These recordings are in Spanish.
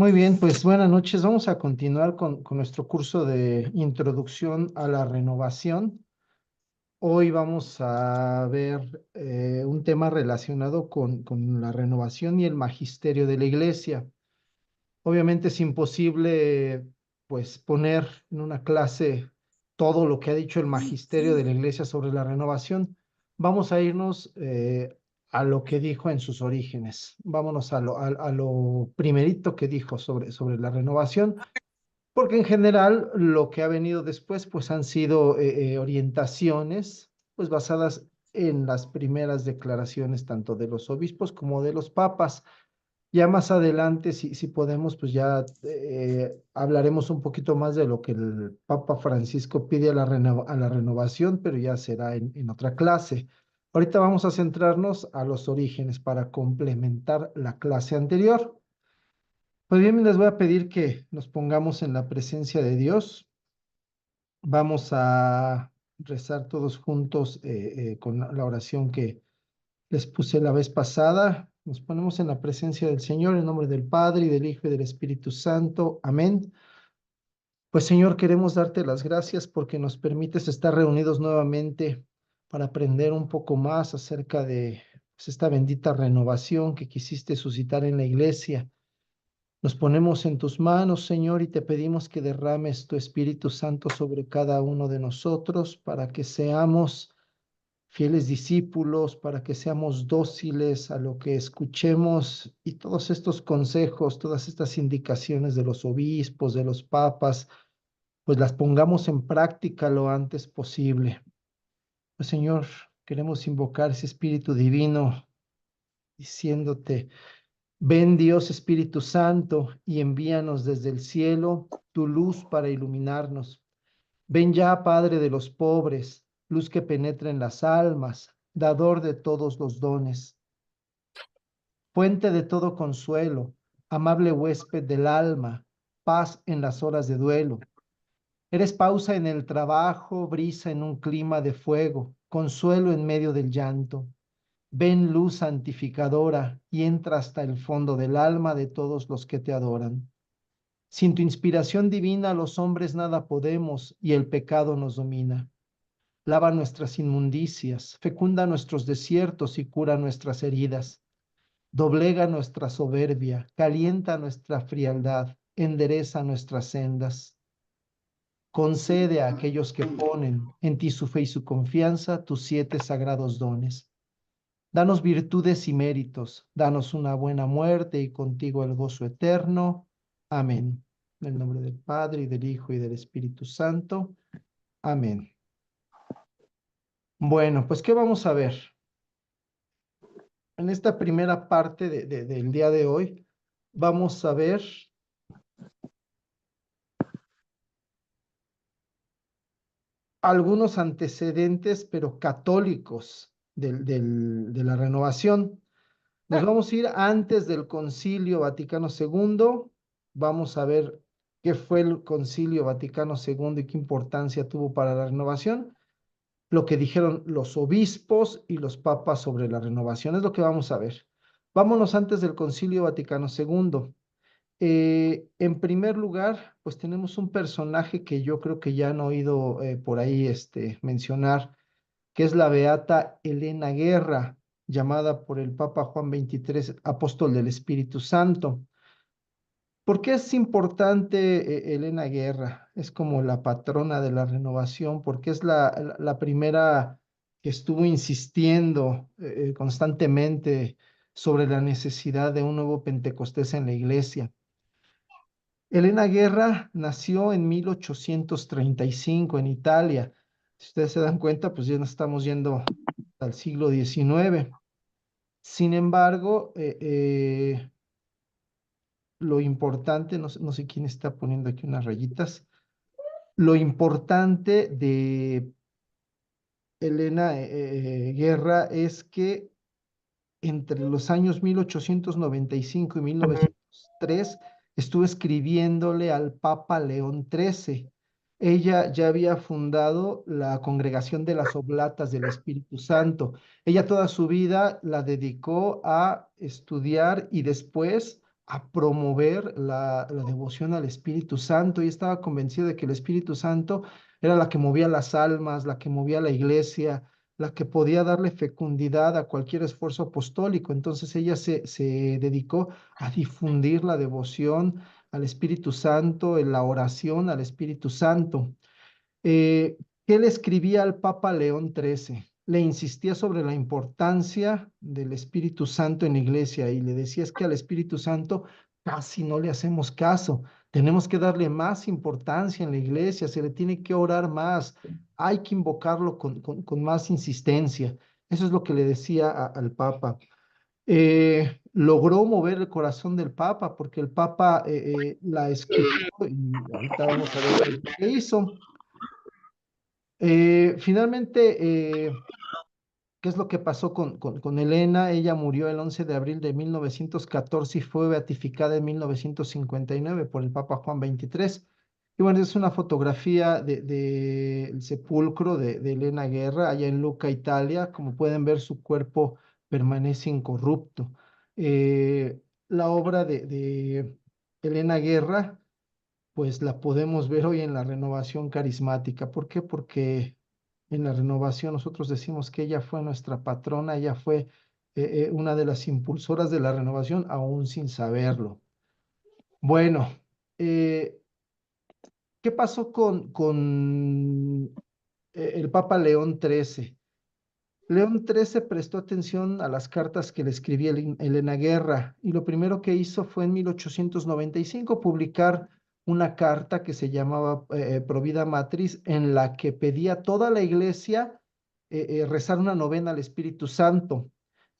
Muy bien, pues buenas noches. Vamos a continuar con nuestro curso de introducción a la renovación. Hoy vamos a ver un tema relacionado con la renovación y el magisterio de la iglesia. Obviamente es imposible, pues, poner en una clase todo lo que ha dicho el magisterio de la iglesia sobre la renovación. Vamos a irnos a lo que dijo en sus orígenes. Vámonos a lo primerito que dijo sobre la renovación, porque en general lo que ha venido después, pues, han sido orientaciones, pues, basadas en las primeras declaraciones tanto de los obispos como de los papas. Ya más adelante, si podemos, pues ya hablaremos un poquito más de lo que el Papa Francisco pide a la renovación, pero ya será en otra clase. Ahorita vamos a centrarnos a los orígenes para complementar la clase anterior. Pues bien, les voy a pedir que nos pongamos en la presencia de Dios. Vamos a rezar todos juntos con la oración que les puse la vez pasada. Nos ponemos en la presencia del Señor en nombre del Padre y del Hijo y del Espíritu Santo. Amén. Pues Señor, queremos darte las gracias porque nos permites estar reunidos nuevamente para aprender un poco más acerca de pues, esta bendita renovación que quisiste suscitar en la iglesia. Nos ponemos en tus manos, Señor, y te pedimos que derrames tu Espíritu Santo sobre cada uno de nosotros para que seamos fieles discípulos, para que seamos dóciles a lo que escuchemos y todos estos consejos, todas estas indicaciones de los obispos, de los papas, pues las pongamos en práctica lo antes posible. Pues Señor, queremos invocar ese Espíritu Divino diciéndote, ven Dios Espíritu Santo y envíanos desde el cielo tu luz para iluminarnos. Ven ya, Padre de los pobres, luz que penetra en las almas, dador de todos los dones, fuente de todo consuelo, amable huésped del alma, paz en las horas de duelo. Eres pausa en el trabajo, brisa en un clima de fuego, consuelo en medio del llanto. Ven luz santificadora y entra hasta el fondo del alma de todos los que te adoran. Sin tu inspiración divina los hombres nada podemos y el pecado nos domina. Lava nuestras inmundicias, fecunda nuestros desiertos y cura nuestras heridas. Doblega nuestra soberbia, calienta nuestra frialdad, endereza nuestras sendas. Concede a aquellos que ponen en ti su fe y su confianza tus 7 sagrados dones. Danos virtudes y méritos, danos una buena muerte y contigo el gozo eterno. Amén. En el nombre del Padre y del Hijo y del Espíritu Santo. Amén. Bueno, pues ¿qué vamos a ver? En esta primera parte del día de hoy, vamos a ver algunos antecedentes, pero católicos, de la renovación. Nos vamos a ir antes del Concilio Vaticano II. Vamos a ver qué fue el Concilio Vaticano II y qué importancia tuvo para la renovación. Lo que dijeron los obispos y los papas sobre la renovación es lo que vamos a ver. Vámonos antes del Concilio Vaticano II. En primer lugar, pues tenemos un personaje que yo creo que ya han oído por ahí mencionar, que es la beata Elena Guerra, llamada por el Papa Juan XXIII apóstol del Espíritu Santo. ¿Por qué es importante Elena Guerra? Es como la patrona de la renovación, porque es la primera que estuvo insistiendo constantemente sobre la necesidad de un nuevo Pentecostés en la iglesia. Elena Guerra nació en 1835 en Italia. Si ustedes se dan cuenta, pues ya nos estamos yendo al siglo XIX. Sin embargo, lo importante, no sé quién está poniendo aquí unas rayitas, lo importante de Elena Guerra es que entre los años 1895 y 1903 estuvo escribiéndole al Papa León XIII. Ella ya había fundado la Congregación de las Oblatas del Espíritu Santo. Ella toda su vida la dedicó a estudiar y después a promover la devoción al Espíritu Santo y estaba convencido de que el Espíritu Santo era la que movía las almas, la que movía la iglesia, la que podía darle fecundidad a cualquier esfuerzo apostólico. Entonces ella se dedicó a difundir la devoción al Espíritu Santo, en la oración al Espíritu Santo. Eh, ¿Qué le escribía al Papa León XIII? Le insistía sobre la importancia del Espíritu Santo en la iglesia y le decía es que al Espíritu Santo casi no le hacemos caso. Tenemos que darle más importancia en la iglesia, se le tiene que orar más, hay que invocarlo con más insistencia. Eso es lo que le decía al Papa. Logró mover el corazón del Papa porque el Papa la escuchó y ahorita vamos a ver qué hizo. Finalmente, ¿qué es lo que pasó con Elena? Ella murió el 11 de abril de 1914 y fue beatificada en 1959 por el Papa Juan XXIII. Y bueno, es una fotografía del sepulcro de Elena Guerra allá en Lucca, Italia. Como pueden ver, su cuerpo permanece incorrupto. La obra de Elena Guerra pues la podemos ver hoy en la renovación carismática. ¿Por qué? Porque en la renovación nosotros decimos que ella fue nuestra patrona, ella fue una de las impulsoras de la renovación, aún sin saberlo. Bueno, eh, ¿qué pasó con el Papa León XIII? León XIII prestó atención a las cartas que le escribía Elena Guerra y lo primero que hizo fue en 1895 publicar una carta que se llamaba Provida Matris en la que pedía a toda la iglesia rezar una novena al Espíritu Santo.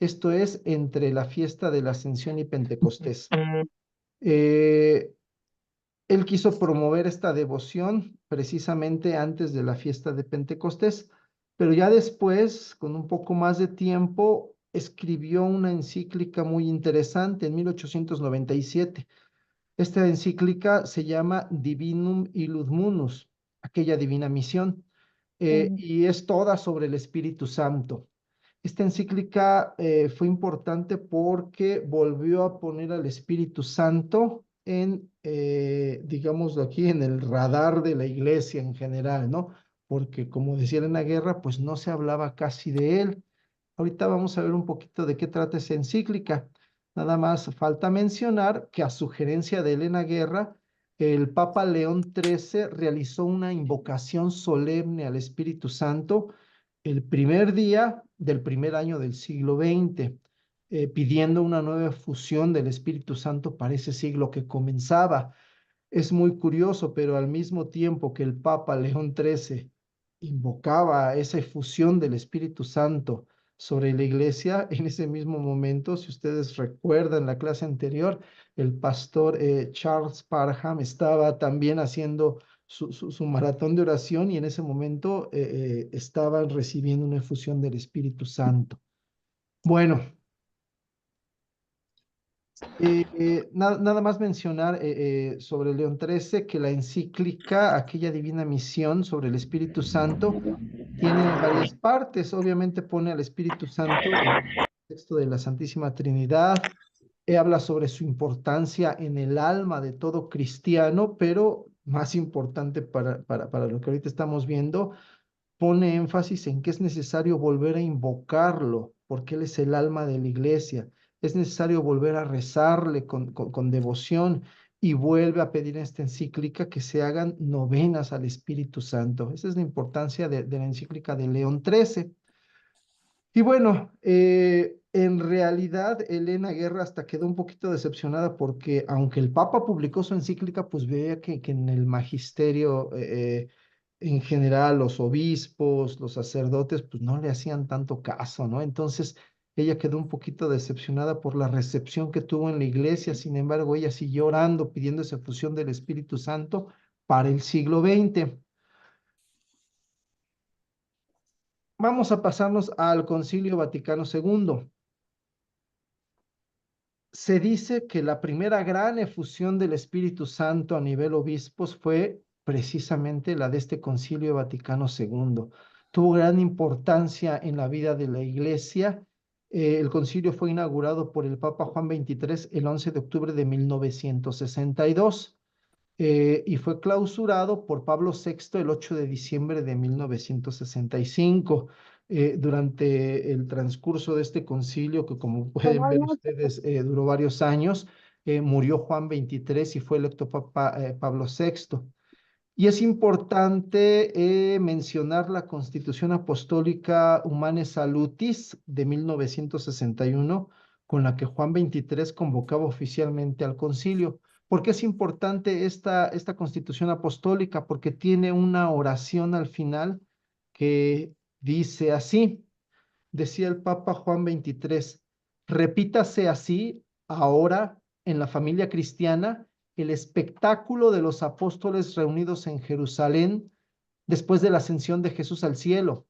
Esto es entre la fiesta de la Ascensión y Pentecostés. Eh, Él quiso promover esta devoción precisamente antes de la fiesta de Pentecostés, pero ya después, con un poco más de tiempo, escribió una encíclica muy interesante en 1897. Esta encíclica se llama Divinum Illud Munus, aquella divina misión, y es toda sobre el Espíritu Santo. Esta encíclica fue importante porque volvió a poner al Espíritu Santo en, digámoslo aquí, en el radar de la iglesia en general, ¿no? Porque como decía en la guerra, pues no se hablaba casi de él. Ahorita vamos a ver un poquito de qué trata esa encíclica. Nada más falta mencionar que a sugerencia de Elena Guerra, el Papa León XIII realizó una invocación solemne al Espíritu Santo el primer día del primer año del siglo XX, pidiendo una nueva fusión del Espíritu Santo para ese siglo que comenzaba. Es muy curioso, pero al mismo tiempo que el Papa León XIII invocaba esa efusión del Espíritu Santo sobre la iglesia, en ese mismo momento, si ustedes recuerdan la clase anterior, el pastor Charles Parham estaba también haciendo su maratón de oración y en ese momento estaban recibiendo una efusión del Espíritu Santo. Bueno, nada más mencionar sobre León XIII que la encíclica, aquella divina misión sobre el Espíritu Santo, tiene varias partes. Obviamente pone al Espíritu Santo en el texto de la Santísima Trinidad, habla sobre su importancia en el alma de todo cristiano, pero más importante para lo que ahorita estamos viendo, pone énfasis en que es necesario volver a invocarlo, porque Él es el alma de la iglesia. Es necesario volver a rezarle con devoción y vuelve a pedir en esta encíclica que se hagan novenas al Espíritu Santo. Esa es la importancia de la encíclica de León XIII. Y bueno, en realidad Elena Guerra hasta quedó un poquito decepcionada porque aunque el Papa publicó su encíclica, pues veía que en el magisterio en general, los obispos, los sacerdotes, pues no le hacían tanto caso, ¿no? Entonces ella quedó un poquito decepcionada por la recepción que tuvo en la iglesia. Sin embargo, ella siguió orando, pidiendo esa fusión del Espíritu Santo para el siglo XX. Vamos a pasarnos al Concilio Vaticano II. Se dice que la primera gran efusión del Espíritu Santo a nivel obispos fue precisamente la de este Concilio Vaticano II. Tuvo gran importancia en la vida de la Iglesia El concilio fue inaugurado por el Papa Juan XXIII el 11 de octubre de 1962 y fue clausurado por Pablo VI el 8 de diciembre de 1965. Durante el transcurso de este concilio, que como pueden ver ustedes, duró varios años, murió Juan XXIII y fue electo Papa Pablo VI. Y es importante mencionar la Constitución Apostólica Humanae Salutis de 1961, con la que Juan XXIII convocaba oficialmente al concilio. ¿Por qué es importante esta Constitución Apostólica? Porque tiene una oración al final que dice así, decía el Papa Juan XXIII, repítase así ahora en la familia cristiana el espectáculo de los apóstoles reunidos en Jerusalén después de la ascensión de Jesús al cielo,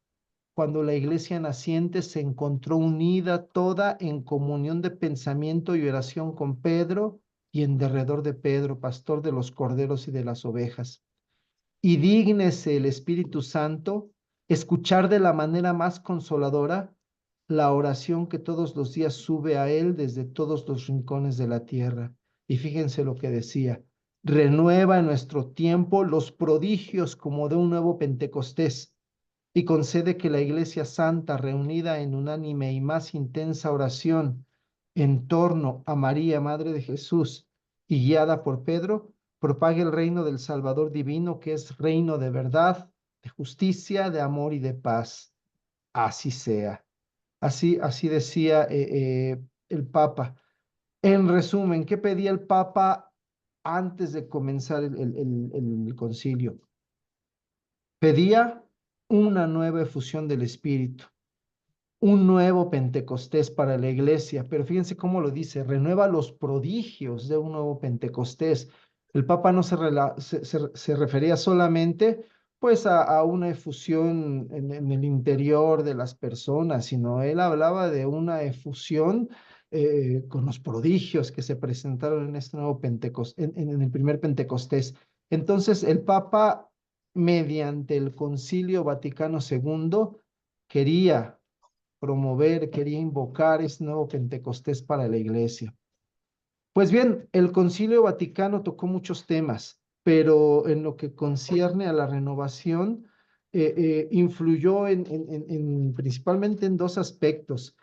cuando la iglesia naciente se encontró unida toda en comunión de pensamiento y oración con Pedro y en derredor de Pedro, pastor de los corderos y de las ovejas. Y dígnese el Espíritu Santo escuchar de la manera más consoladora la oración que todos los días sube a Él desde todos los rincones de la tierra. Y fíjense lo que decía, renueva en nuestro tiempo los prodigios como de un nuevo Pentecostés y concede que la Iglesia Santa, reunida en unánime y más intensa oración en torno a María, Madre de Jesús, y guiada por Pedro, propague el reino del Salvador divino, que es reino de verdad, de justicia, de amor y de paz. Así sea. Así decía el Papa. En resumen, ¿qué pedía el Papa antes de comenzar el concilio? Pedía una nueva efusión del Espíritu, un nuevo Pentecostés para la iglesia, pero fíjense cómo lo dice, renueva los prodigios de un nuevo Pentecostés. El Papa no se refería solamente pues a una efusión en el interior de las personas, sino él hablaba de una efusión con los prodigios que se presentaron en este nuevo Pentecostés, en el primer Pentecostés. Entonces el Papa, mediante el Concilio Vaticano II, quería promover, quería invocar este nuevo Pentecostés para la iglesia. Pues bien, el Concilio Vaticano tocó muchos temas, pero en lo que concierne a la renovación, influyó principalmente en dos aspectos.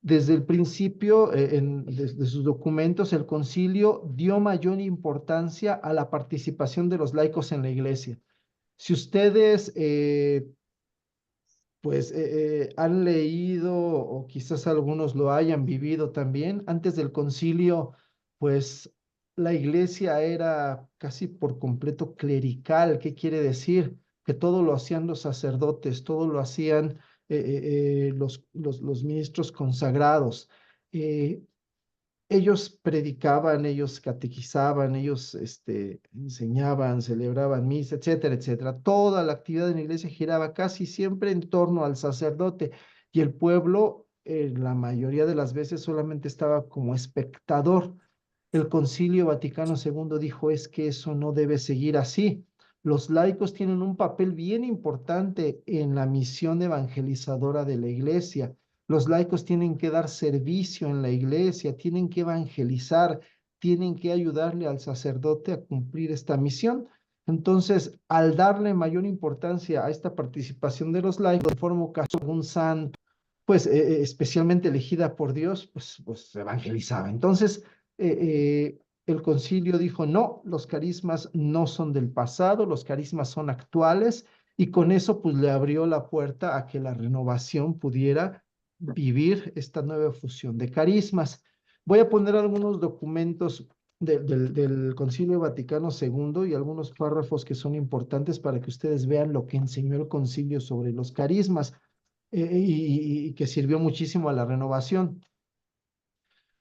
Desde el principio, desde sus documentos, el concilio dio mayor importancia a la participación de los laicos en la iglesia. Si ustedes pues han leído o quizás algunos lo hayan vivido también. Antes del concilio, pues la iglesia era casi por completo clerical. ¿Qué quiere decir? Que todo lo hacían los sacerdotes, todo lo hacían los ministros consagrados. Eh, Ellos predicaban, ellos catequizaban, ellos enseñaban, celebraban misa, etcétera, etcétera. Toda la actividad en la iglesia giraba casi siempre en torno al sacerdote y el pueblo, la mayoría de las veces, solamente estaba como espectador. El Concilio Vaticano II dijo es que eso no debe seguir así. Los laicos tienen un papel bien importante en la misión evangelizadora de la iglesia. Los laicos tienen que dar servicio en la iglesia, tienen que evangelizar, tienen que ayudarle al sacerdote a cumplir esta misión. Entonces, al darle mayor importancia a esta participación de los laicos, de forma caso un santo, pues especialmente elegida por Dios, pues evangelizaba. Entonces, el concilio dijo, no, los carismas no son del pasado, los carismas son actuales, y con eso pues le abrió la puerta a que la renovación pudiera vivir esta nueva fusión de carismas. Voy a poner algunos documentos del Concilio Vaticano II y algunos párrafos que son importantes para que ustedes vean lo que enseñó el concilio sobre los carismas y que sirvió muchísimo a la renovación.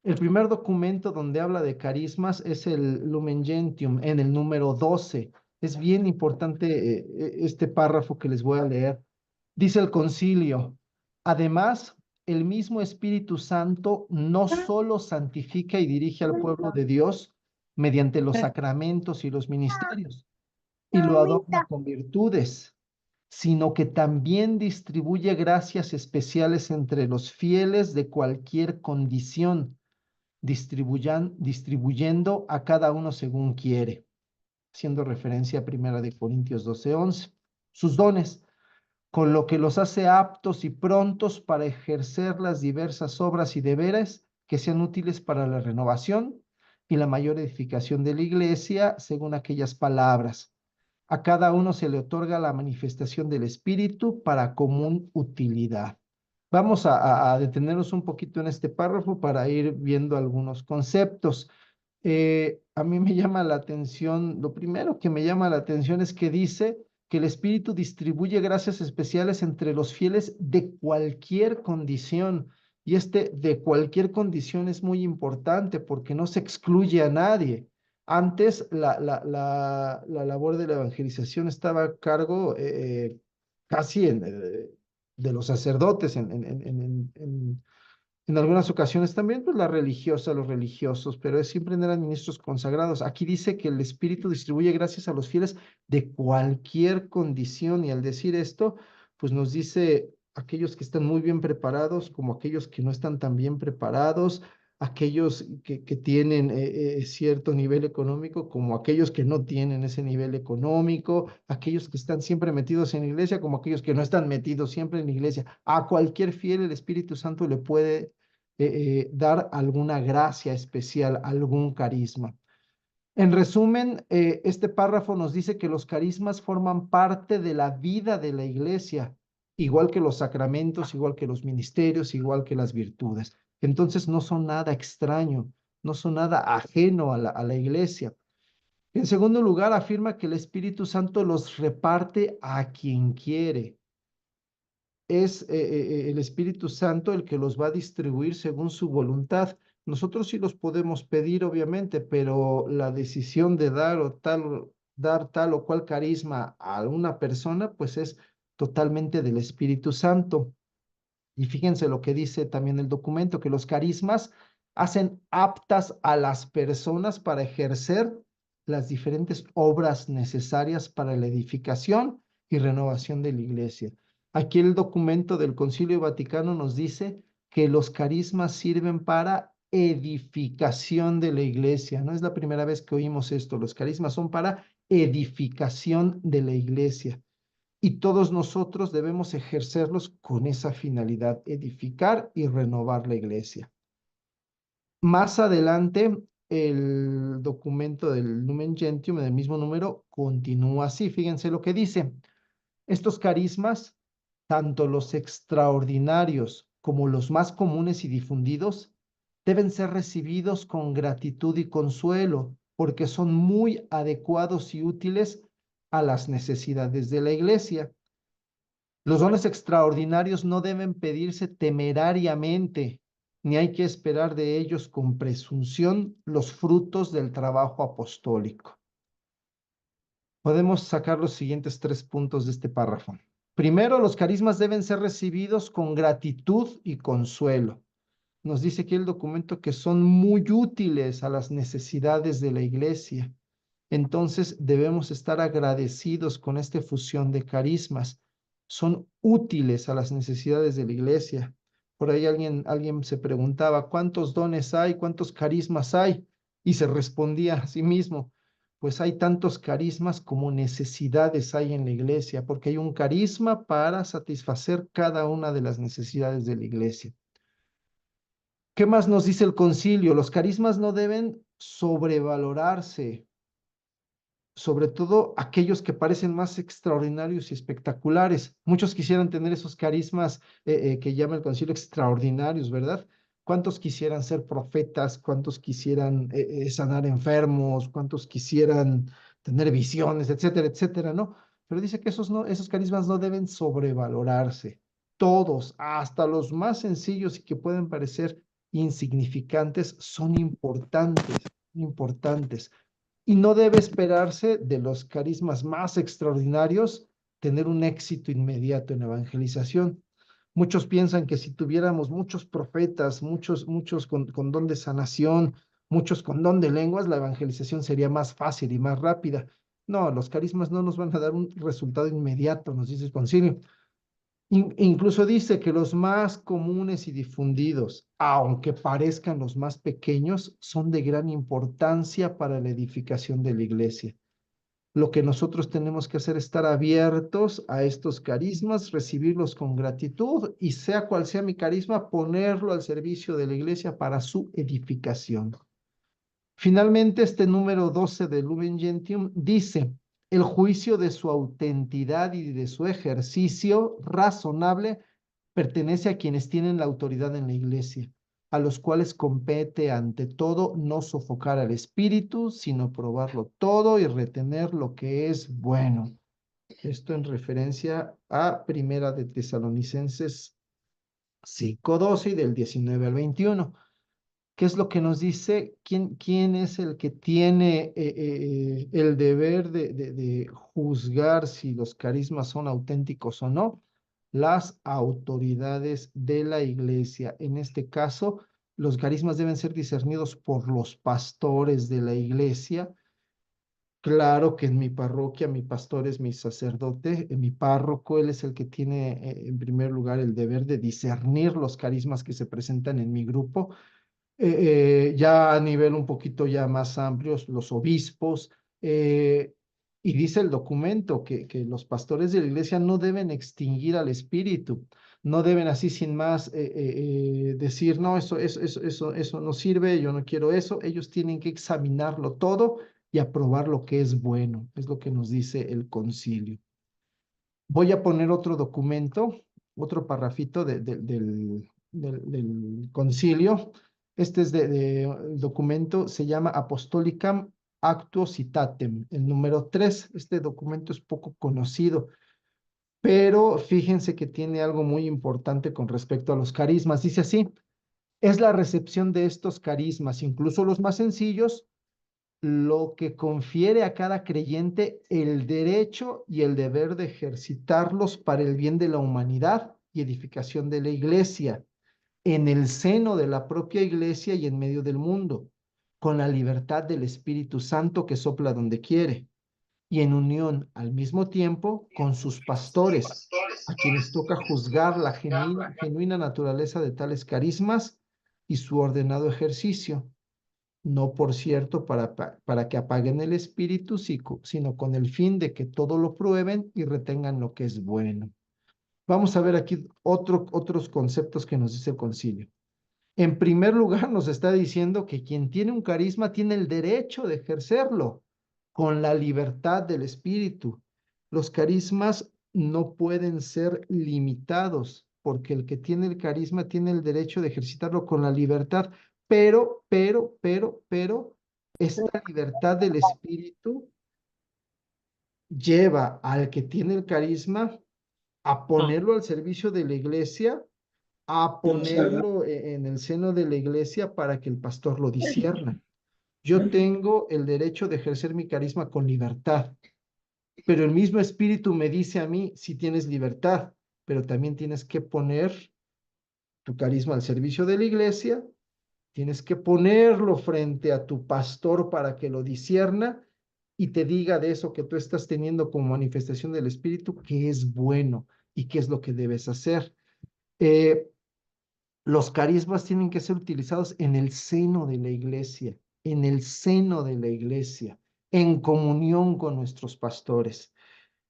El primer documento donde habla de carismas es el Lumen Gentium en el número 12. Es bien importante este párrafo que les voy a leer. Dice el concilio, además, el mismo Espíritu Santo no solo santifica y dirige al pueblo de Dios mediante los sacramentos y los ministerios, y lo adorna con virtudes, sino que también distribuye gracias especiales entre los fieles de cualquier condición, distribuyendo a cada uno según quiere, haciendo referencia a 1 Corintios 12:11. Sus dones, con lo que los hace aptos y prontos para ejercer las diversas obras y deberes que sean útiles para la renovación y la mayor edificación de la iglesia, según aquellas palabras. A cada uno se le otorga la manifestación del Espíritu para común utilidad. Vamos a detenernos un poquito en este párrafo para ir viendo algunos conceptos. A mí me llama la atención, lo primero que me llama la atención es que dice que el Espíritu distribuye gracias especiales entre los fieles de cualquier condición. Y este de cualquier condición es muy importante porque no se excluye a nadie. Antes la labor de la evangelización estaba a cargo casi de los sacerdotes en algunas ocasiones también, pues la religiosa, los religiosos, pero siempre eran ministros consagrados. Aquí dice que el Espíritu distribuye gracias a los fieles de cualquier condición, y al decir esto, pues nos dice aquellos que están muy bien preparados, como aquellos que no están tan bien preparados, aquellos que tienen cierto nivel económico, como aquellos que no tienen ese nivel económico, aquellos que están siempre metidos en la iglesia, como aquellos que no están metidos siempre en la iglesia. A cualquier fiel el Espíritu Santo le puede dar alguna gracia especial, algún carisma. En resumen, este párrafo nos dice que los carismas forman parte de la vida de la iglesia, igual que los sacramentos, igual que los ministerios, igual que las virtudes. Entonces no son nada extraño, no son nada ajeno a la iglesia. En segundo lugar, afirma que el Espíritu Santo los reparte a quien quiere. Es el Espíritu Santo el que los va a distribuir según su voluntad. Nosotros sí los podemos pedir, obviamente, pero la decisión de dar tal o cual carisma a una persona, pues es totalmente del Espíritu Santo. Y fíjense lo que dice también el documento, que los carismas hacen aptas a las personas para ejercer las diferentes obras necesarias para la edificación y renovación de la iglesia. Aquí el documento del Concilio Vaticano nos dice que los carismas sirven para edificación de la iglesia. No es la primera vez que oímos esto. Los carismas son para edificación de la iglesia. Y todos nosotros debemos ejercerlos con esa finalidad, edificar y renovar la iglesia. Más adelante, el documento del Lumen Gentium, del mismo número, continúa así. Fíjense lo que dice. Estos carismas, tanto los extraordinarios como los más comunes y difundidos, deben ser recibidos con gratitud y consuelo, porque son muy adecuados y útiles a las necesidades de la iglesia. Los dones extraordinarios no deben pedirse temerariamente, ni hay que esperar de ellos con presunción los frutos del trabajo apostólico. Podemos sacar los siguientes 3 puntos de este párrafo. Primero, los carismas deben ser recibidos con gratitud y consuelo. Nos dice aquí el documento que son muy útiles a las necesidades de la iglesia. Entonces debemos estar agradecidos con esta fusión de carismas. Son útiles a las necesidades de la iglesia. Por ahí alguien se preguntaba, ¿cuántos dones hay? ¿Cuántos carismas hay? Y se respondía a sí mismo, pues hay tantos carismas como necesidades hay en la iglesia, porque hay un carisma para satisfacer cada una de las necesidades de la iglesia. ¿Qué más nos dice el concilio? Los carismas no deben sobrevalorarse, sobre todo aquellos que parecen más extraordinarios y espectaculares. Muchos quisieran tener esos carismas que llama el concilio extraordinarios, ¿verdad? ¿Cuántos quisieran ser profetas? ¿Cuántos quisieran sanar enfermos? ¿Cuántos quisieran tener visiones, etcétera, etcétera, ¿no? Pero dice que esos carismas no deben sobrevalorarse. Todos, hasta los más sencillos y que pueden parecer insignificantes, son importantes, importantes. Y no debe esperarse de los carismas más extraordinarios tener un éxito inmediato en evangelización. Muchos piensan que si tuviéramos muchos profetas, muchos con don de sanación, muchos con don de lenguas, la evangelización sería más fácil y más rápida. No, los carismas no nos van a dar un resultado inmediato, nos dice el concilio. Incluso dice que los más comunes y difundidos, aunque parezcan los más pequeños, son de gran importancia para la edificación de la iglesia. Lo que nosotros tenemos que hacer es estar abiertos a estos carismas, recibirlos con gratitud y sea cual sea mi carisma, ponerlo al servicio de la iglesia para su edificación. Finalmente, este número 12 de Lumen Gentium dice, el juicio de su autenticidad y de su ejercicio razonable pertenece a quienes tienen la autoridad en la iglesia, a los cuales compete ante todo no sofocar al espíritu, sino probarlo todo y retener lo que es bueno. Esto en referencia a Primera de Tesalonicenses 5:12 y del 19 al 21. ¿Qué es lo que nos dice? ¿Quién es el que tiene el deber de juzgar si los carismas son auténticos o no? Las autoridades de la iglesia. En este caso, los carismas deben ser discernidos por los pastores de la iglesia. Claro que en mi parroquia, mi pastor es mi sacerdote, mi párroco, él es el que tiene en primer lugar el deber de discernir los carismas que se presentan en mi grupo ya a nivel un poquito ya más amplios, los obispos, y dice el documento que los pastores de la iglesia no deben extinguir al espíritu, no deben así sin más decir, no, eso no sirve, yo no quiero eso, ellos tienen que examinarlo todo y aprobar lo que es bueno, es lo que nos dice el concilio. Voy a poner otro documento, otro parrafito del concilio. Este es el documento, se llama Apostolicam Actio Citatem, el número 3. Este documento es poco conocido, pero fíjense que tiene algo muy importante con respecto a los carismas. Dice así, es la recepción de estos carismas, incluso los más sencillos, lo que confiere a cada creyente el derecho y el deber de ejercitarlos para el bien de la humanidad y edificación de la iglesia, en el seno de la propia iglesia y en medio del mundo, con la libertad del Espíritu Santo que sopla donde quiere, y en unión al mismo tiempo con sus pastores, a quienes toca juzgar la genuina naturaleza de tales carismas y su ordenado ejercicio no por cierto para que apaguen el espíritu, sino con el fin de que todo lo prueben y retengan lo que es bueno. Vamos a ver aquí otros conceptos que nos dice el concilio. En primer lugar, nos está diciendo que quien tiene un carisma tiene el derecho de ejercerlo con la libertad del espíritu. Los carismas no pueden ser limitados porque el que tiene el carisma tiene el derecho de ejercitarlo con la libertad, pero, esta libertad del espíritu lleva al que tiene el carisma a ponerlo al servicio de la iglesia, a ponerlo en el seno de la iglesia para que el pastor lo discierna. Yo tengo el derecho de ejercer mi carisma con libertad, pero el mismo espíritu me dice a mí, si tienes libertad, pero también tienes que poner tu carisma al servicio de la iglesia, tienes que ponerlo frente a tu pastor para que lo discierna y te diga de eso que tú estás teniendo como manifestación del espíritu, que es bueno y qué es lo que debes hacer. Eh, los carismas tienen que ser utilizados en el seno de la iglesia, en el seno de la iglesia, en comunión con nuestros pastores.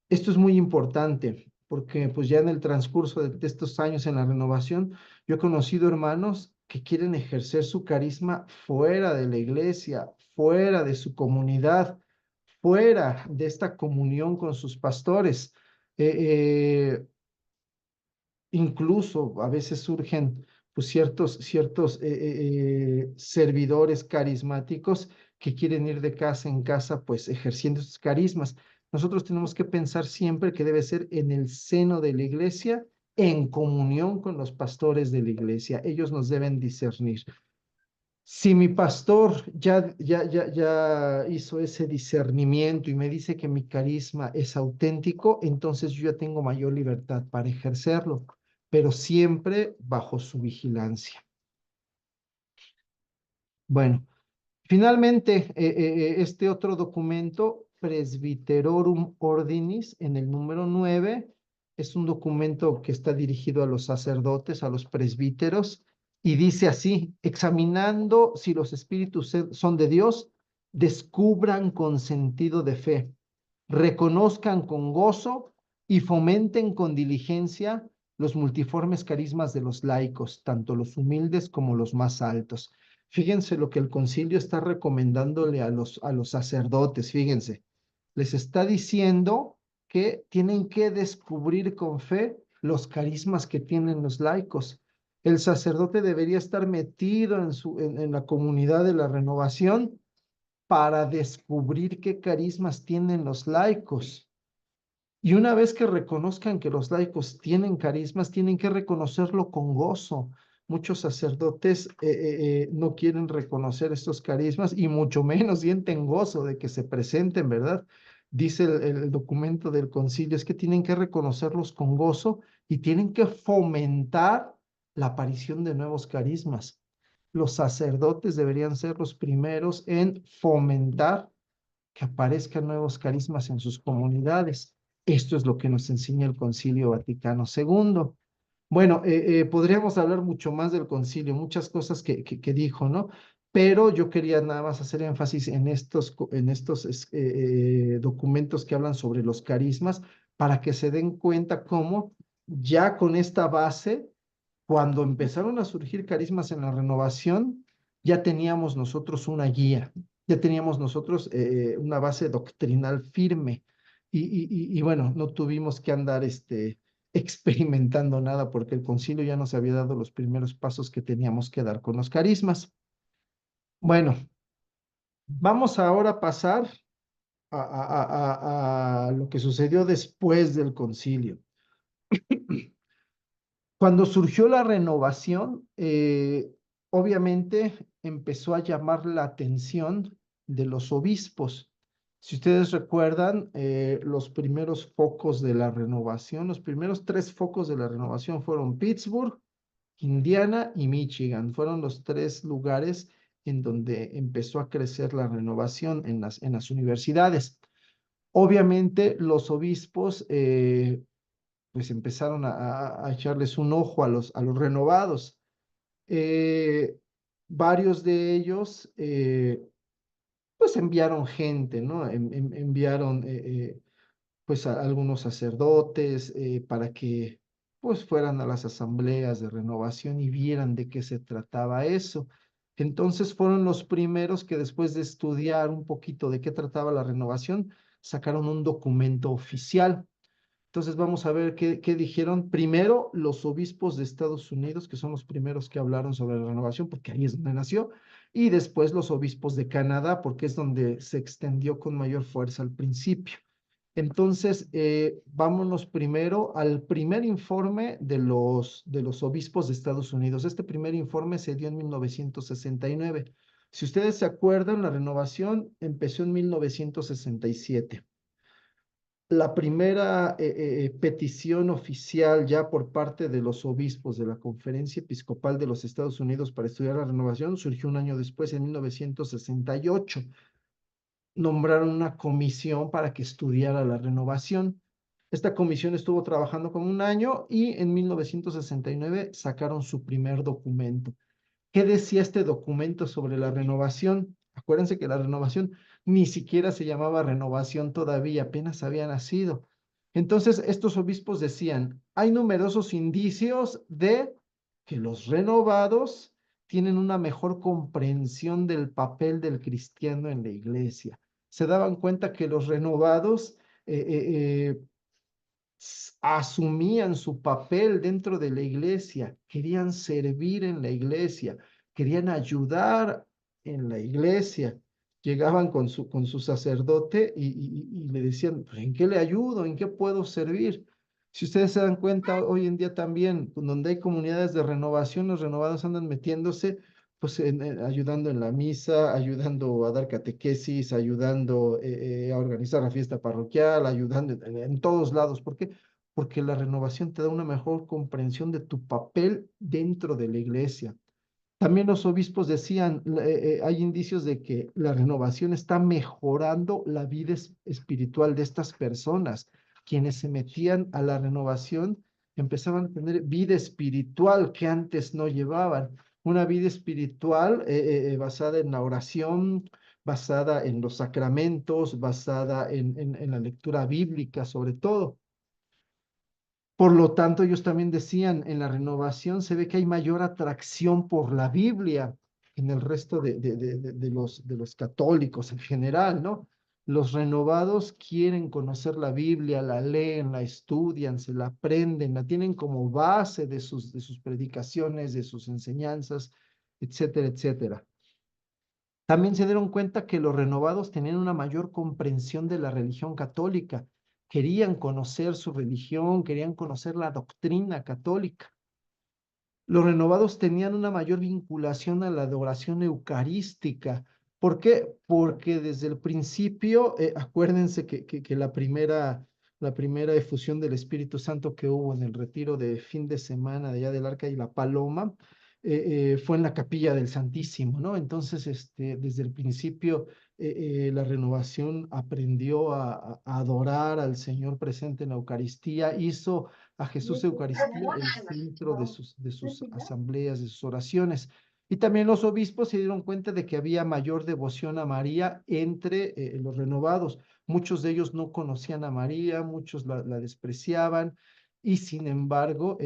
Esto es muy importante porque pues ya en el transcurso de estos años en la renovación, yo he conocido hermanos que quieren ejercer su carisma fuera de la iglesia, fuera de su comunidad, fuera de esta comunión con sus pastores. Incluso a veces surgen pues, ciertos servidores carismáticos que quieren ir de casa en casa, pues ejerciendo sus carismas. Nosotros tenemos que pensar siempre que debe ser en el seno de la iglesia, en comunión con los pastores de la iglesia. Ellos nos deben discernir. Si mi pastor ya hizo ese discernimiento y me dice que mi carisma es auténtico, entonces yo ya tengo mayor libertad para ejercerlo, pero siempre bajo su vigilancia. Bueno, finalmente, este otro documento Presbyterorum Ordinis en el número 9. Es un documento que está dirigido a los sacerdotes, a los presbíteros, y dice así: examinando si los espíritus son de Dios, descubran con sentido de fe, reconozcan con gozo y fomenten con diligencia los multiformes carismas de los laicos, tanto los humildes como los más altos. Fíjense lo que el concilio está recomendándole a los sacerdotes, fíjense, les está diciendo que tienen que descubrir con fe los carismas que tienen los laicos. El sacerdote debería estar metido en la comunidad de la renovación para descubrir qué carismas tienen los laicos. Y una vez que reconozcan que los laicos tienen carismas, tienen que reconocerlo con gozo. Muchos sacerdotes no quieren reconocer estos carismas y mucho menos sienten gozo de que se presenten, ¿verdad? Dice el documento del concilio, es que tienen que reconocerlos con gozo y tienen que fomentar la aparición de nuevos carismas. Los sacerdotes deberían ser los primeros en fomentar que aparezcan nuevos carismas en sus comunidades. Esto es lo que nos enseña el Concilio Vaticano II. Bueno, podríamos hablar mucho más del concilio, muchas cosas que dijo, ¿no? Pero yo quería nada más hacer énfasis en estos documentos que hablan sobre los carismas para que se den cuenta cómo ya con esta base, cuando empezaron a surgir carismas en la renovación, ya teníamos nosotros una guía, ya teníamos nosotros una base doctrinal firme y bueno, no tuvimos que andar experimentando nada porque el concilio ya nos había dado los primeros pasos que teníamos que dar con los carismas. Bueno, vamos ahora a pasar a lo que sucedió después del concilio. Cuando surgió la renovación, obviamente empezó a llamar la atención de los obispos. Si ustedes recuerdan, los primeros focos de la renovación, los primeros tres focos de la renovación fueron Pittsburgh, Indiana y Michigan. Fueron los tres lugares en donde empezó a crecer la renovación en las universidades. Obviamente los obispos pues empezaron a echarles un ojo a los renovados. Eh, Varios de ellos pues enviaron gente, ¿no? Enviaron pues a algunos sacerdotes para que pues fueran a las asambleas de renovación y vieran de qué se trataba eso. Entonces fueron los primeros que después de estudiar un poquito de qué trataba la renovación, sacaron un documento oficial. Entonces vamos a ver qué dijeron primero los obispos de Estados Unidos, que son los primeros que hablaron sobre la renovación, porque ahí es donde nació, y después los obispos de Canadá, porque es donde se extendió con mayor fuerza al principio. Entonces, vámonos primero al primer informe de los obispos de Estados Unidos. Este primer informe se dio en 1969. Si ustedes se acuerdan, la renovación empezó en 1967. La primera petición oficial ya por parte de los obispos de la Conferencia Episcopal de los Estados Unidos para estudiar la renovación surgió un año después, en 1968. Nombraron una comisión para que estudiara la renovación. Esta comisión estuvo trabajando como un año y en 1969 sacaron su primer documento. ¿Qué decía este documento sobre la renovación? Acuérdense que la renovación ni siquiera se llamaba renovación todavía, apenas había nacido. Entonces, estos obispos decían, hay numerosos indicios de que los renovados tienen una mejor comprensión del papel del cristiano en la iglesia. Se daban cuenta que los renovados asumían su papel dentro de la iglesia, querían servir en la iglesia, querían ayudar en la iglesia. Llegaban con su sacerdote y le decían, pues, ¿en qué le ayudo? ¿En qué puedo servir? Si ustedes se dan cuenta, hoy en día también, donde hay comunidades de renovación, los renovados andan metiéndose, pues ayudando en la misa, ayudando a dar catequesis, ayudando a organizar la fiesta parroquial, ayudando en todos lados. ¿Por qué? Porque la renovación te da una mejor comprensión de tu papel dentro de la iglesia. También los obispos decían, hay indicios de que la renovación está mejorando la vida espiritual de estas personas. Quienes se metían a la renovación empezaban a tener vida espiritual que antes no llevaban. Una vida espiritual basada en la oración, basada en los sacramentos, basada en la lectura bíblica sobre todo. Por lo tanto, ellos también decían, en la renovación se ve que hay mayor atracción por la Biblia en el resto de los católicos en general, ¿no? Los renovados quieren conocer la Biblia, la leen, la estudian, se la aprenden, la tienen como base de sus predicaciones, de sus enseñanzas, etcétera, etcétera. También se dieron cuenta que los renovados tenían una mayor comprensión de la religión católica, querían conocer su religión, querían conocer la doctrina católica. Los renovados tenían una mayor vinculación a la adoración eucarística. ¿Por qué? Porque desde el principio, acuérdense que la primera efusión del Espíritu Santo que hubo en el retiro de fin de semana de allá del Arca y la Paloma, fue en la capilla del Santísimo, ¿no? Entonces, desde el principio, la renovación aprendió a adorar al Señor presente en la Eucaristía, hizo a Jesús Eucaristía el centro de sus asambleas, de sus oraciones. Y también los obispos se dieron cuenta de que había mayor devoción a María entre los renovados. Muchos de ellos no conocían a María, muchos la despreciaban, y sin embargo,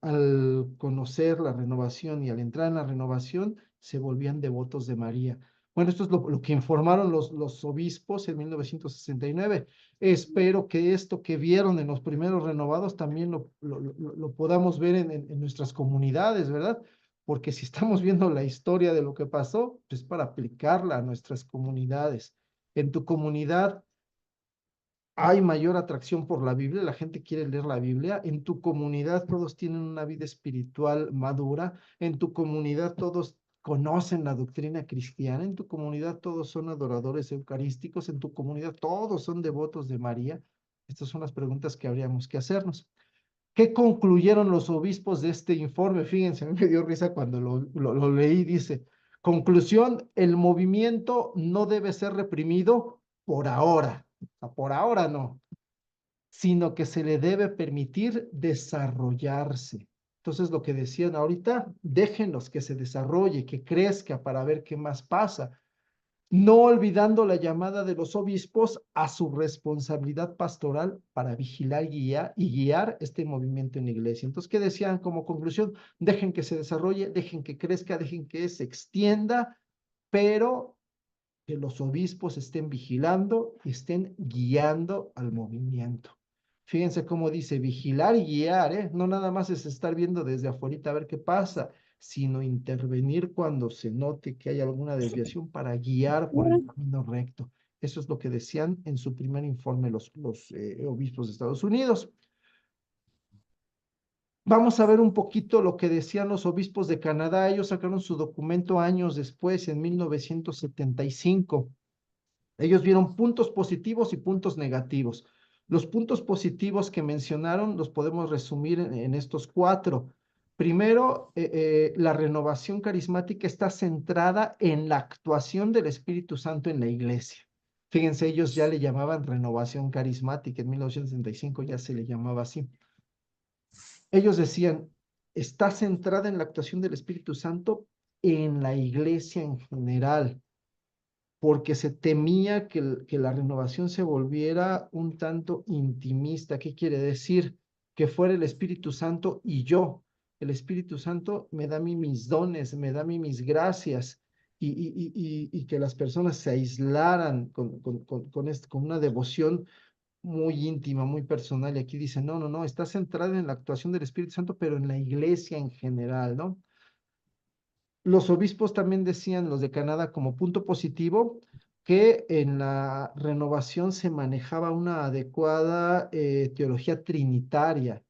al conocer la renovación y al entrar en la renovación, se volvían devotos de María. Bueno, esto es lo que informaron los obispos en 1969. Espero que esto que vieron en los primeros renovados también lo podamos ver en nuestras comunidades, ¿verdad? Porque si estamos viendo la historia de lo que pasó, pues para aplicarla a nuestras comunidades. En tu comunidad hay mayor atracción por la Biblia, la gente quiere leer la Biblia, en tu comunidad todos tienen una vida espiritual madura, en tu comunidad todos conocen la doctrina cristiana, en tu comunidad todos son adoradores eucarísticos, en tu comunidad todos son devotos de María. Estas son las preguntas que habríamos que hacernos. ¿Qué concluyeron los obispos de este informe? Fíjense, a mí me dio risa cuando lo leí, dice, conclusión, el movimiento no debe ser reprimido por ahora, o sea, por ahora no, sino que se le debe permitir desarrollarse. Entonces, lo que decían ahorita, déjenlos que se desarrolle, que crezca para ver qué más pasa, no olvidando la llamada de los obispos a su responsabilidad pastoral para vigilar y guiar este movimiento en la iglesia. Entonces, ¿qué decían como conclusión? Dejen que se desarrolle, dejen que crezca, dejen que se extienda, pero que los obispos estén vigilando y estén guiando al movimiento. Fíjense cómo dice vigilar y guiar, ¿eh? No nada más es estar viendo desde afuera a ver qué pasa, sino intervenir cuando se note que hay alguna desviación para guiar por el camino recto. Eso es lo que decían en su primer informe los obispos de Estados Unidos. Vamos a ver un poquito lo que decían los obispos de Canadá. Ellos sacaron su documento años después, en 1975. Ellos vieron puntos positivos y puntos negativos. Los puntos positivos que mencionaron los podemos resumir en estos cuatro. Primero, la renovación carismática está centrada en la actuación del Espíritu Santo en la iglesia. Fíjense, ellos ya le llamaban renovación carismática, en 1965 ya se le llamaba así. Ellos decían, está centrada en la actuación del Espíritu Santo en la iglesia en general, porque se temía que la renovación se volviera un tanto intimista. ¿Qué quiere decir? Que fuera el Espíritu Santo y yo. El Espíritu Santo me da a mí mis dones, me da a mí mis gracias, y que las personas se aislaran con una devoción muy íntima, muy personal. Y aquí dice, no, no, no, está centrada en la actuación del Espíritu Santo, pero en la iglesia en general, ¿no? Los obispos también decían, los de Canadá, como punto positivo, que en la renovación se manejaba una adecuada teología trinitaria.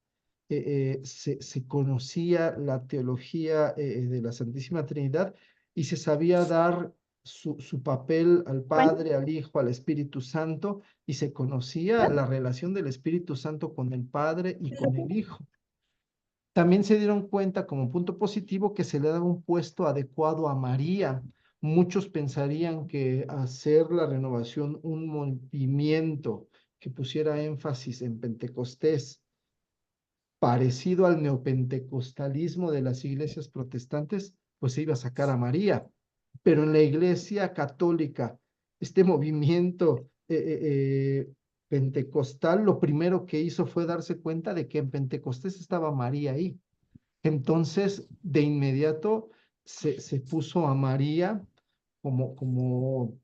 Se conocía la teología de la Santísima Trinidad y se sabía dar su papel al Padre, al Hijo, al Espíritu Santo, y se conocía la relación del Espíritu Santo con el Padre y con el Hijo. También se dieron cuenta como punto positivo que se le daba un puesto adecuado a María. Muchos pensarían que hacer la renovación un movimiento que pusiera énfasis en Pentecostés, parecido al neopentecostalismo de las iglesias protestantes, pues se iba a sacar a María. Pero en la iglesia católica, este movimiento pentecostal, lo primero que hizo fue darse cuenta de que en Pentecostés estaba María ahí. Entonces, de inmediato se puso a María como un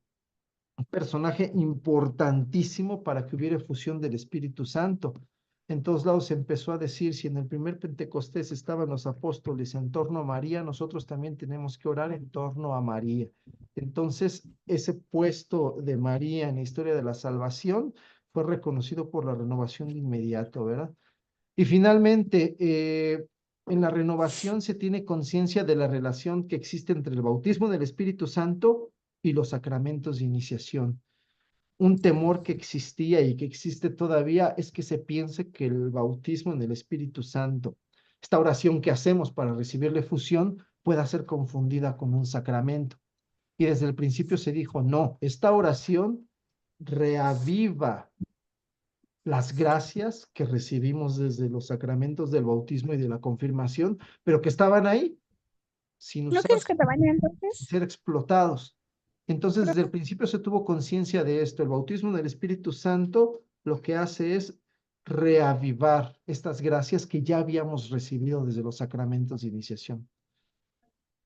personaje importantísimo para que hubiera fusión del Espíritu Santo. En todos lados se empezó a decir, si en el primer Pentecostés estaban los apóstoles en torno a María, nosotros también tenemos que orar en torno a María. Entonces, ese puesto de María en la historia de la salvación fue reconocido por la renovación de inmediato, ¿verdad? Y finalmente, en la renovación se tiene conciencia de la relación que existe entre el bautismo del Espíritu Santo y los sacramentos de iniciación. Un temor que existía y que existe todavía es que se piense que el bautismo en el Espíritu Santo, esta oración que hacemos para recibir la efusión, pueda ser confundida con un sacramento. Y desde el principio se dijo, no, esta oración reaviva las gracias que recibimos desde los sacramentos del bautismo y de la confirmación, pero que estaban ahí sin ¿No usar, quieres que te bañe sin entonces? ser explotados. Entonces, desde el principio se tuvo conciencia de esto. El bautismo del Espíritu Santo lo que hace es reavivar estas gracias que ya habíamos recibido desde los sacramentos de iniciación.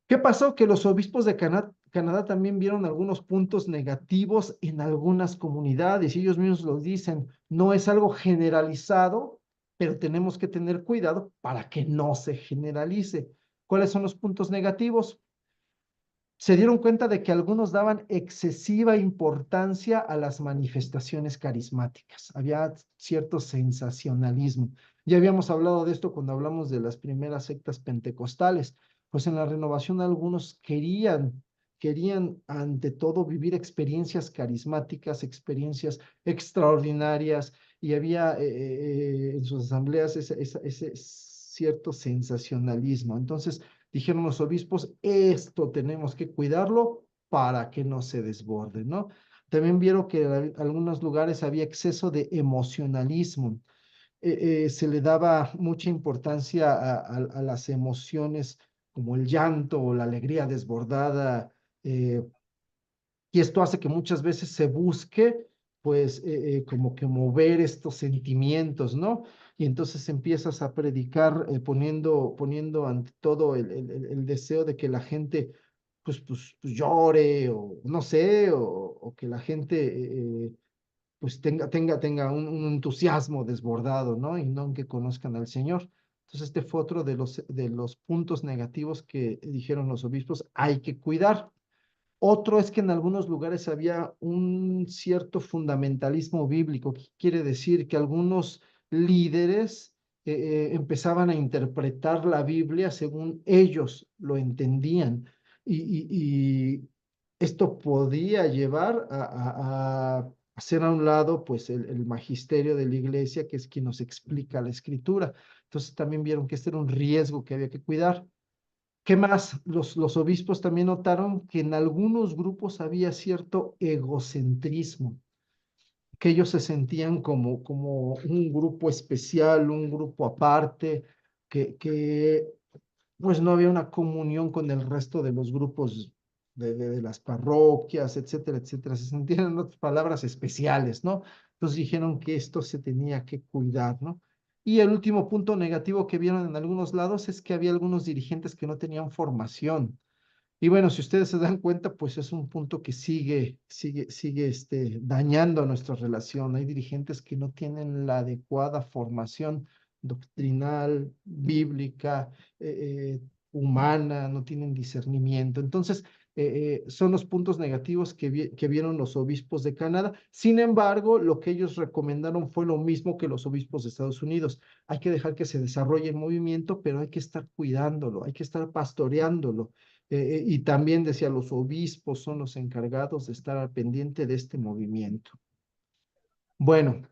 ¿Qué pasó? Que los obispos de Canadá también vieron algunos puntos negativos en algunas comunidades y ellos mismos lo dicen, no es algo generalizado, pero tenemos que tener cuidado para que no se generalice. ¿Cuáles son los puntos negativos? Se dieron cuenta de que algunos daban excesiva importancia a las manifestaciones carismáticas. Había cierto sensacionalismo. Ya habíamos hablado de esto cuando hablamos de las primeras sectas pentecostales. Pues en la renovación algunos querían ante todo vivir experiencias carismáticas, experiencias extraordinarias, y había en sus asambleas ese cierto sensacionalismo. Entonces, dijeron los obispos, esto tenemos que cuidarlo para que no se desborde, ¿no? También vieron que en algunos lugares había exceso de emocionalismo. Se le daba mucha importancia a las emociones como el llanto o la alegría desbordada, eh, y esto hace que muchas veces se busque, pues, como que mover estos sentimientos, ¿no? Y entonces empiezas a predicar poniendo ante todo el deseo de que la gente, pues llore, o no sé, o que la gente, pues tenga un entusiasmo desbordado, ¿no? Y no que conozcan al Señor. Entonces, este fue otro de los puntos negativos que dijeron los obispos, hay que cuidar. Otro es que en algunos lugares había un cierto fundamentalismo bíblico, que quiere decir que algunos líderes empezaban a interpretar la Biblia según ellos lo entendían. Y esto podía llevar a hacer a un lado pues el magisterio de la iglesia, que es quien nos explica la escritura. Entonces también vieron que este era un riesgo que había que cuidar. ¿Qué más? Los obispos también notaron que en algunos grupos había cierto egocentrismo, que ellos se sentían como un grupo especial, un grupo aparte, que pues no había una comunión con el resto de los grupos de las parroquias, etcétera, etcétera. Se sentían, en otras palabras, especiales, ¿no? Entonces dijeron que esto se tenía que cuidar, ¿no? Y el último punto negativo que vieron en algunos lados es que había algunos dirigentes que no tenían formación. Y bueno, si ustedes se dan cuenta, pues es un punto que sigue dañando nuestra relación. Hay dirigentes que no tienen la adecuada formación doctrinal, bíblica, humana, no tienen discernimiento. Entonces, son los puntos negativos que vieron los obispos de Canadá. Sin embargo, lo que ellos recomendaron fue lo mismo que los obispos de Estados Unidos. Hay que dejar que se desarrolle el movimiento, pero hay que estar cuidándolo, hay que estar pastoreándolo. Y también decía, los obispos son los encargados de estar al pendiente de este movimiento. Bueno,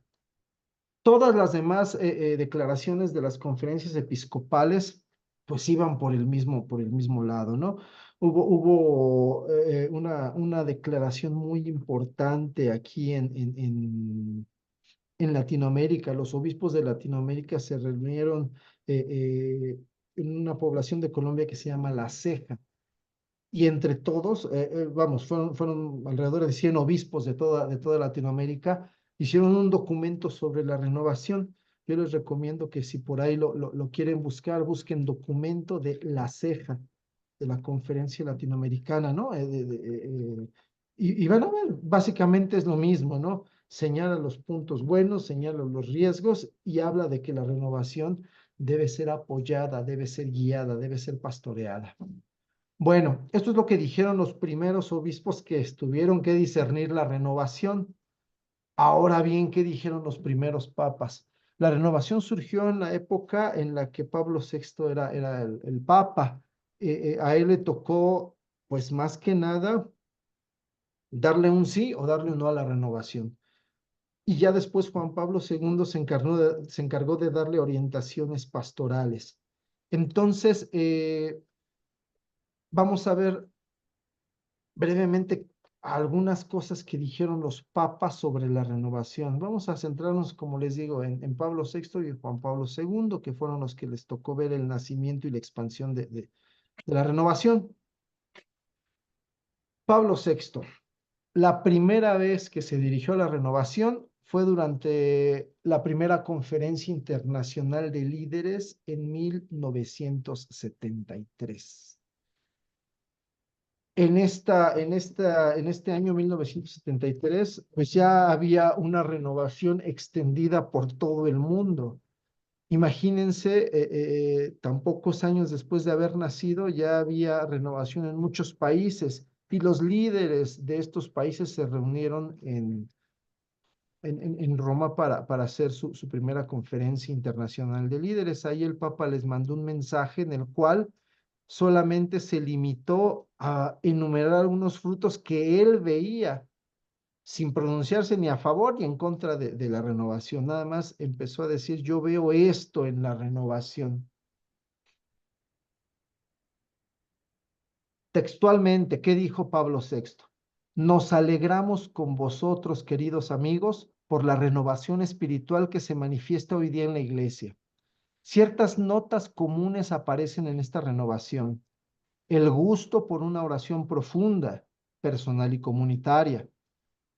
Todas las demás declaraciones de las conferencias episcopales, pues iban por el mismo lado, ¿no? Hubo una declaración muy importante aquí en Latinoamérica. Los obispos de Latinoamérica se reunieron en una población de Colombia que se llama La Ceja. Y entre todos, vamos, fueron alrededor de 100 obispos de toda Latinoamérica, hicieron un documento sobre la renovación. Yo les recomiendo que si por ahí lo quieren buscar, busquen documento de La Ceja, de la Conferencia Latinoamericana, ¿no? Y van a ver, básicamente es lo mismo, ¿no? Señala los puntos buenos, señala los riesgos y habla de que la renovación debe ser apoyada, debe ser guiada, debe ser pastoreada. Bueno, esto es lo que dijeron los primeros obispos que tuvieron que discernir la renovación. Ahora bien, ¿qué dijeron los primeros papas? La renovación surgió en la época en la que Pablo VI era el papa. A él le tocó, pues más que nada, darle un sí o darle un no a la renovación. Y ya después Juan Pablo II se encargó de darle orientaciones pastorales. Entonces, vamos a ver brevemente algunas cosas que dijeron los papas sobre la renovación. Vamos a centrarnos, como les digo, en Pablo VI y Juan Pablo II, que fueron los que les tocó ver el nacimiento y la expansión de la renovación. Pablo VI, la primera vez que se dirigió a la renovación fue durante la primera conferencia internacional de líderes en 1973. En este año 1973, pues ya había una renovación extendida por todo el mundo. Imagínense, tan pocos años después de haber nacido, ya había renovación en muchos países y los líderes de estos países se reunieron en Roma para hacer su primera conferencia internacional de líderes. Ahí el Papa les mandó un mensaje en el cual solamente se limitó a enumerar algunos frutos que él veía, sin pronunciarse ni a favor ni en contra de la renovación. Nada más empezó a decir, yo veo esto en la renovación. Textualmente, ¿qué dijo Pablo VI? Nos alegramos con vosotros, queridos amigos, por la renovación espiritual que se manifiesta hoy día en la iglesia. Ciertas notas comunes aparecen en esta renovación. El gusto por una oración profunda, personal y comunitaria,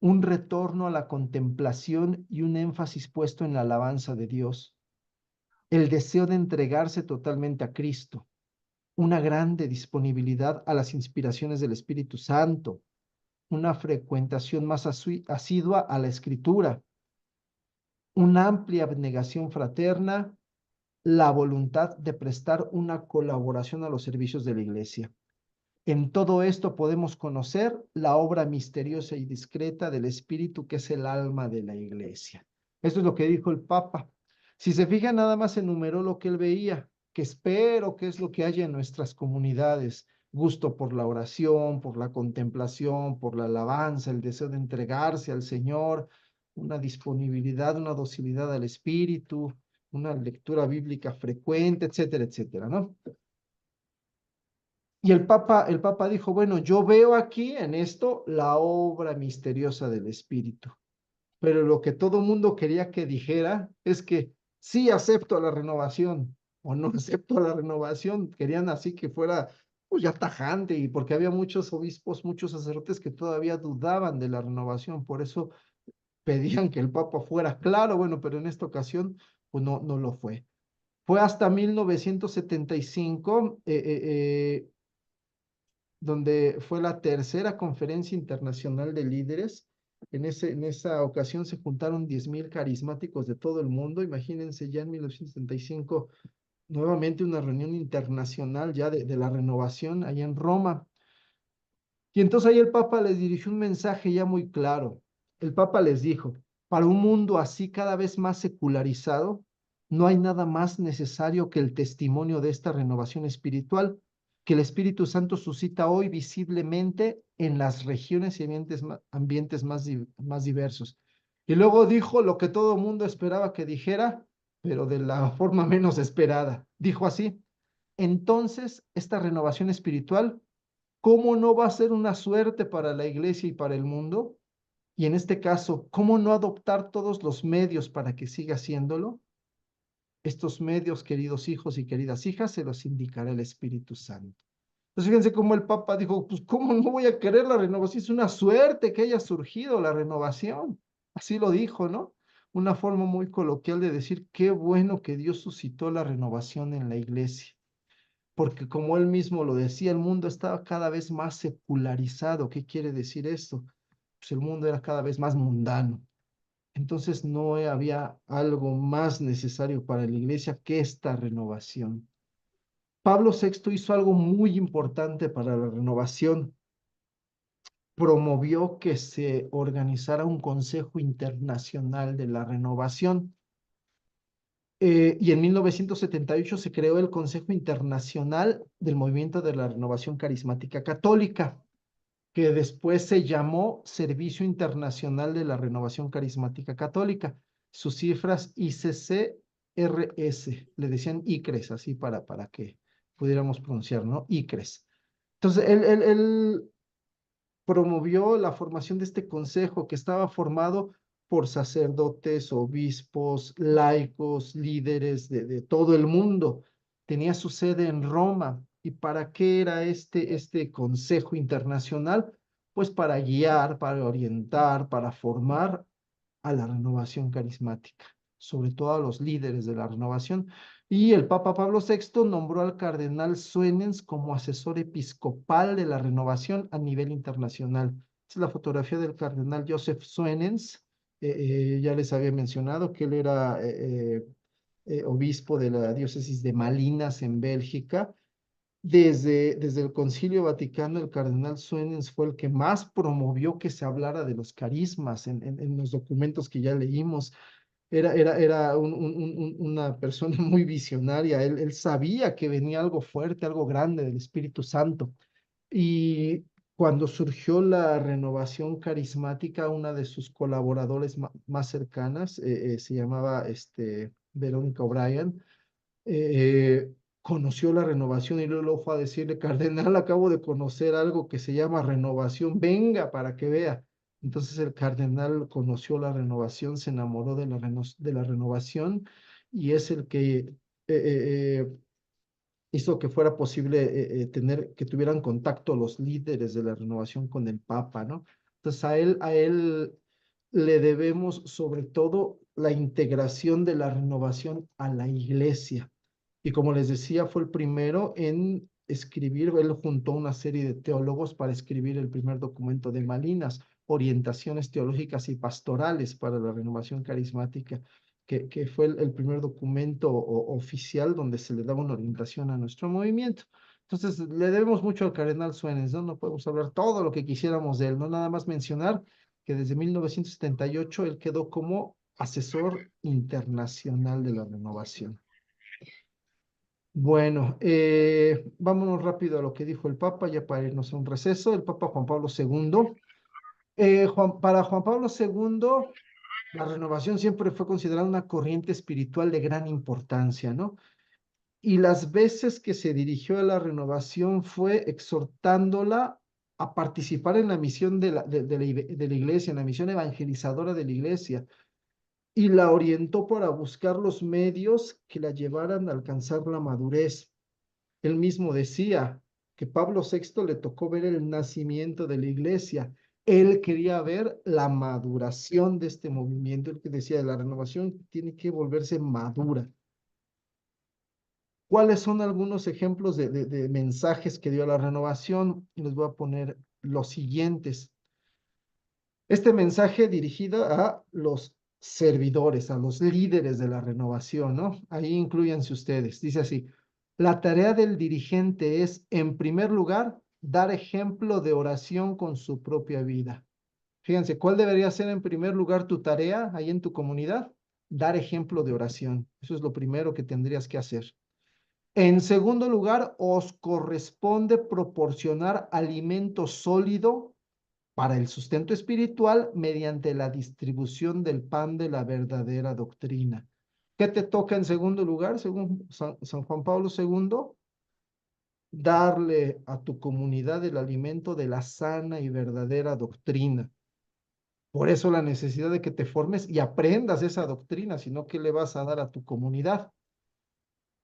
un retorno a la contemplación y un énfasis puesto en la alabanza de Dios, el deseo de entregarse totalmente a Cristo, una grande disponibilidad a las inspiraciones del Espíritu Santo, una frecuentación más asidua a la Escritura, una amplia abnegación fraterna, la voluntad de prestar una colaboración a los servicios de la Iglesia. En todo esto podemos conocer la obra misteriosa y discreta del Espíritu que es el alma de la Iglesia. Esto es lo que dijo el Papa. Si se fijan, nada más enumeró lo que él veía, que espero que es lo que hay en nuestras comunidades. Gusto por la oración, por la contemplación, por la alabanza, el deseo de entregarse al Señor, una disponibilidad, una docilidad al Espíritu, una lectura bíblica frecuente, etcétera, etcétera, ¿no? Y el Papa dijo, bueno, yo veo aquí en esto la obra misteriosa del Espíritu, pero lo que todo mundo quería que dijera es que sí acepto la renovación o no acepto la renovación. Querían así que fuera pues ya tajante y porque había muchos obispos, muchos sacerdotes que todavía dudaban de la renovación, por eso pedían que el Papa fuera claro, bueno, pero en esta ocasión pues no lo fue. Fue hasta 1975 donde fue la tercera conferencia internacional de líderes. En esa ocasión se juntaron 10,000 carismáticos de todo el mundo. Imagínense ya en 1975, nuevamente una reunión internacional ya de la renovación allá en Roma. Y entonces ahí el Papa les dirigió un mensaje ya muy claro. El Papa les dijo, para un mundo así cada vez más secularizado, no hay nada más necesario que el testimonio de esta renovación espiritual que el Espíritu Santo suscita hoy visiblemente en las regiones y ambientes más diversos. Y luego dijo lo que todo el mundo esperaba que dijera, pero de la forma menos esperada. Dijo así: entonces, esta renovación espiritual, ¿cómo no va a ser una suerte para la iglesia y para el mundo? Y en este caso, ¿cómo no adoptar todos los medios para que siga haciéndolo? Estos medios, queridos hijos y queridas hijas, se los indicará el Espíritu Santo. Entonces, fíjense cómo el Papa dijo, pues, ¿cómo no voy a querer la renovación? Es una suerte que haya surgido la renovación. Así lo dijo, ¿no? Una forma muy coloquial de decir, qué bueno que Dios suscitó la renovación en la iglesia. Porque como él mismo lo decía, el mundo estaba cada vez más secularizado. ¿Qué quiere decir esto? Pues el mundo era cada vez más mundano. Entonces no había algo más necesario para la iglesia que esta renovación. Pablo VI hizo algo muy importante para la renovación. Promovió que se organizara un Consejo Internacional de la Renovación. Y en 1978 se creó el Consejo Internacional del Movimiento de la Renovación Carismática Católica, que después se llamó Servicio Internacional de la Renovación Carismática Católica. Sus cifras ICCRS, le decían ICRES, así para que pudiéramos pronunciar, ¿no? ICRES. Entonces, él promovió la formación de este consejo que estaba formado por sacerdotes, obispos, laicos, líderes de todo el mundo. Tenía su sede en Roma. ¿Y para qué era este consejo internacional? Pues para guiar, para orientar, para formar a la renovación carismática, sobre todo a los líderes de la renovación. Y el Papa Pablo VI nombró al cardenal Suenens como asesor episcopal de la renovación a nivel internacional. Esta es la fotografía del cardenal Joseph Suenens. Ya les había mencionado que él era obispo de la diócesis de Malinas en Bélgica. Desde el Concilio Vaticano, el cardenal Suenens fue el que más promovió que se hablara de los carismas en los documentos que ya leímos. Era una persona muy visionaria. Él sabía que venía algo fuerte, algo grande del Espíritu Santo. Y cuando surgió la renovación carismática, una de sus colaboradores más cercanas se llamaba Verónica O'Brien. Conoció la renovación y luego fue a decirle, cardenal, acabo de conocer algo que se llama renovación, venga para que vea. Entonces el cardenal conoció la renovación, se enamoró de de la renovación y es el que hizo que fuera posible que tuvieran contacto los líderes de la renovación con el Papa, ¿no? Entonces a él le debemos sobre todo la integración de la renovación a la iglesia. Y como les decía, fue el primero en escribir, él juntó una serie de teólogos para escribir el primer documento de Malinas, Orientaciones Teológicas y Pastorales para la Renovación Carismática, que fue el primer documento oficial donde se le daba una orientación a nuestro movimiento. Entonces, le debemos mucho al cardenal Suárez, ¿no? No podemos hablar todo lo que quisiéramos de él, no nada más mencionar que desde 1978 él quedó como asesor internacional de la renovación. Bueno, vámonos rápido a lo que dijo el Papa, ya para irnos a un receso. El Papa Juan Pablo II. Para Juan Pablo II, la renovación siempre fue considerada una corriente espiritual de gran importancia, ¿no? Y las veces que se dirigió a la renovación fue exhortándola a participar en la misión de la iglesia, en la misión evangelizadora de la iglesia, y la orientó para buscar los medios que la llevaran a alcanzar la madurez. Él mismo decía que Pablo VI le tocó ver el nacimiento de la iglesia. Él quería ver la maduración de este movimiento. Él que decía, la renovación tiene que volverse madura. ¿Cuáles son algunos ejemplos de mensajes que dio la renovación? Les voy a poner los siguientes. Este mensaje dirigido a los servidores, a los líderes de la renovación, ¿no? Ahí incluyanse ustedes. Dice así, la tarea del dirigente es, en primer lugar, dar ejemplo de oración con su propia vida. Fíjense, ¿cuál debería ser en primer lugar tu tarea ahí en tu comunidad? Dar ejemplo de oración. Eso es lo primero que tendrías que hacer. En segundo lugar, os corresponde proporcionar alimento sólido para el sustento espiritual mediante la distribución del pan de la verdadera doctrina. ¿Qué te toca en segundo lugar, según San Juan Pablo II? Darle a tu comunidad el alimento de la sana y verdadera doctrina. Por eso la necesidad de que te formes y aprendas esa doctrina, sino que le vas a dar a tu comunidad.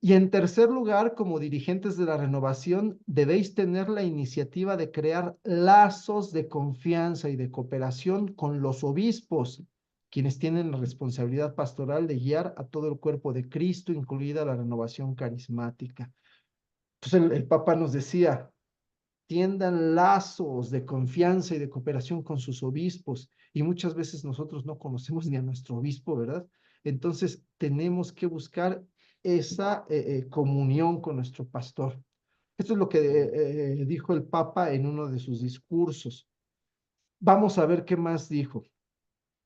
Y en tercer lugar, como dirigentes de la renovación, debéis tener la iniciativa de crear lazos de confianza y de cooperación con los obispos, quienes tienen la responsabilidad pastoral de guiar a todo el cuerpo de Cristo, incluida la renovación carismática. Entonces el Papa nos decía, tiendan lazos de confianza y de cooperación con sus obispos. Y muchas veces nosotros no conocemos ni a nuestro obispo, ¿verdad? Entonces tenemos que buscar esa comunión con nuestro pastor. Esto es lo que dijo el Papa en uno de sus discursos. Vamos a ver qué más dijo.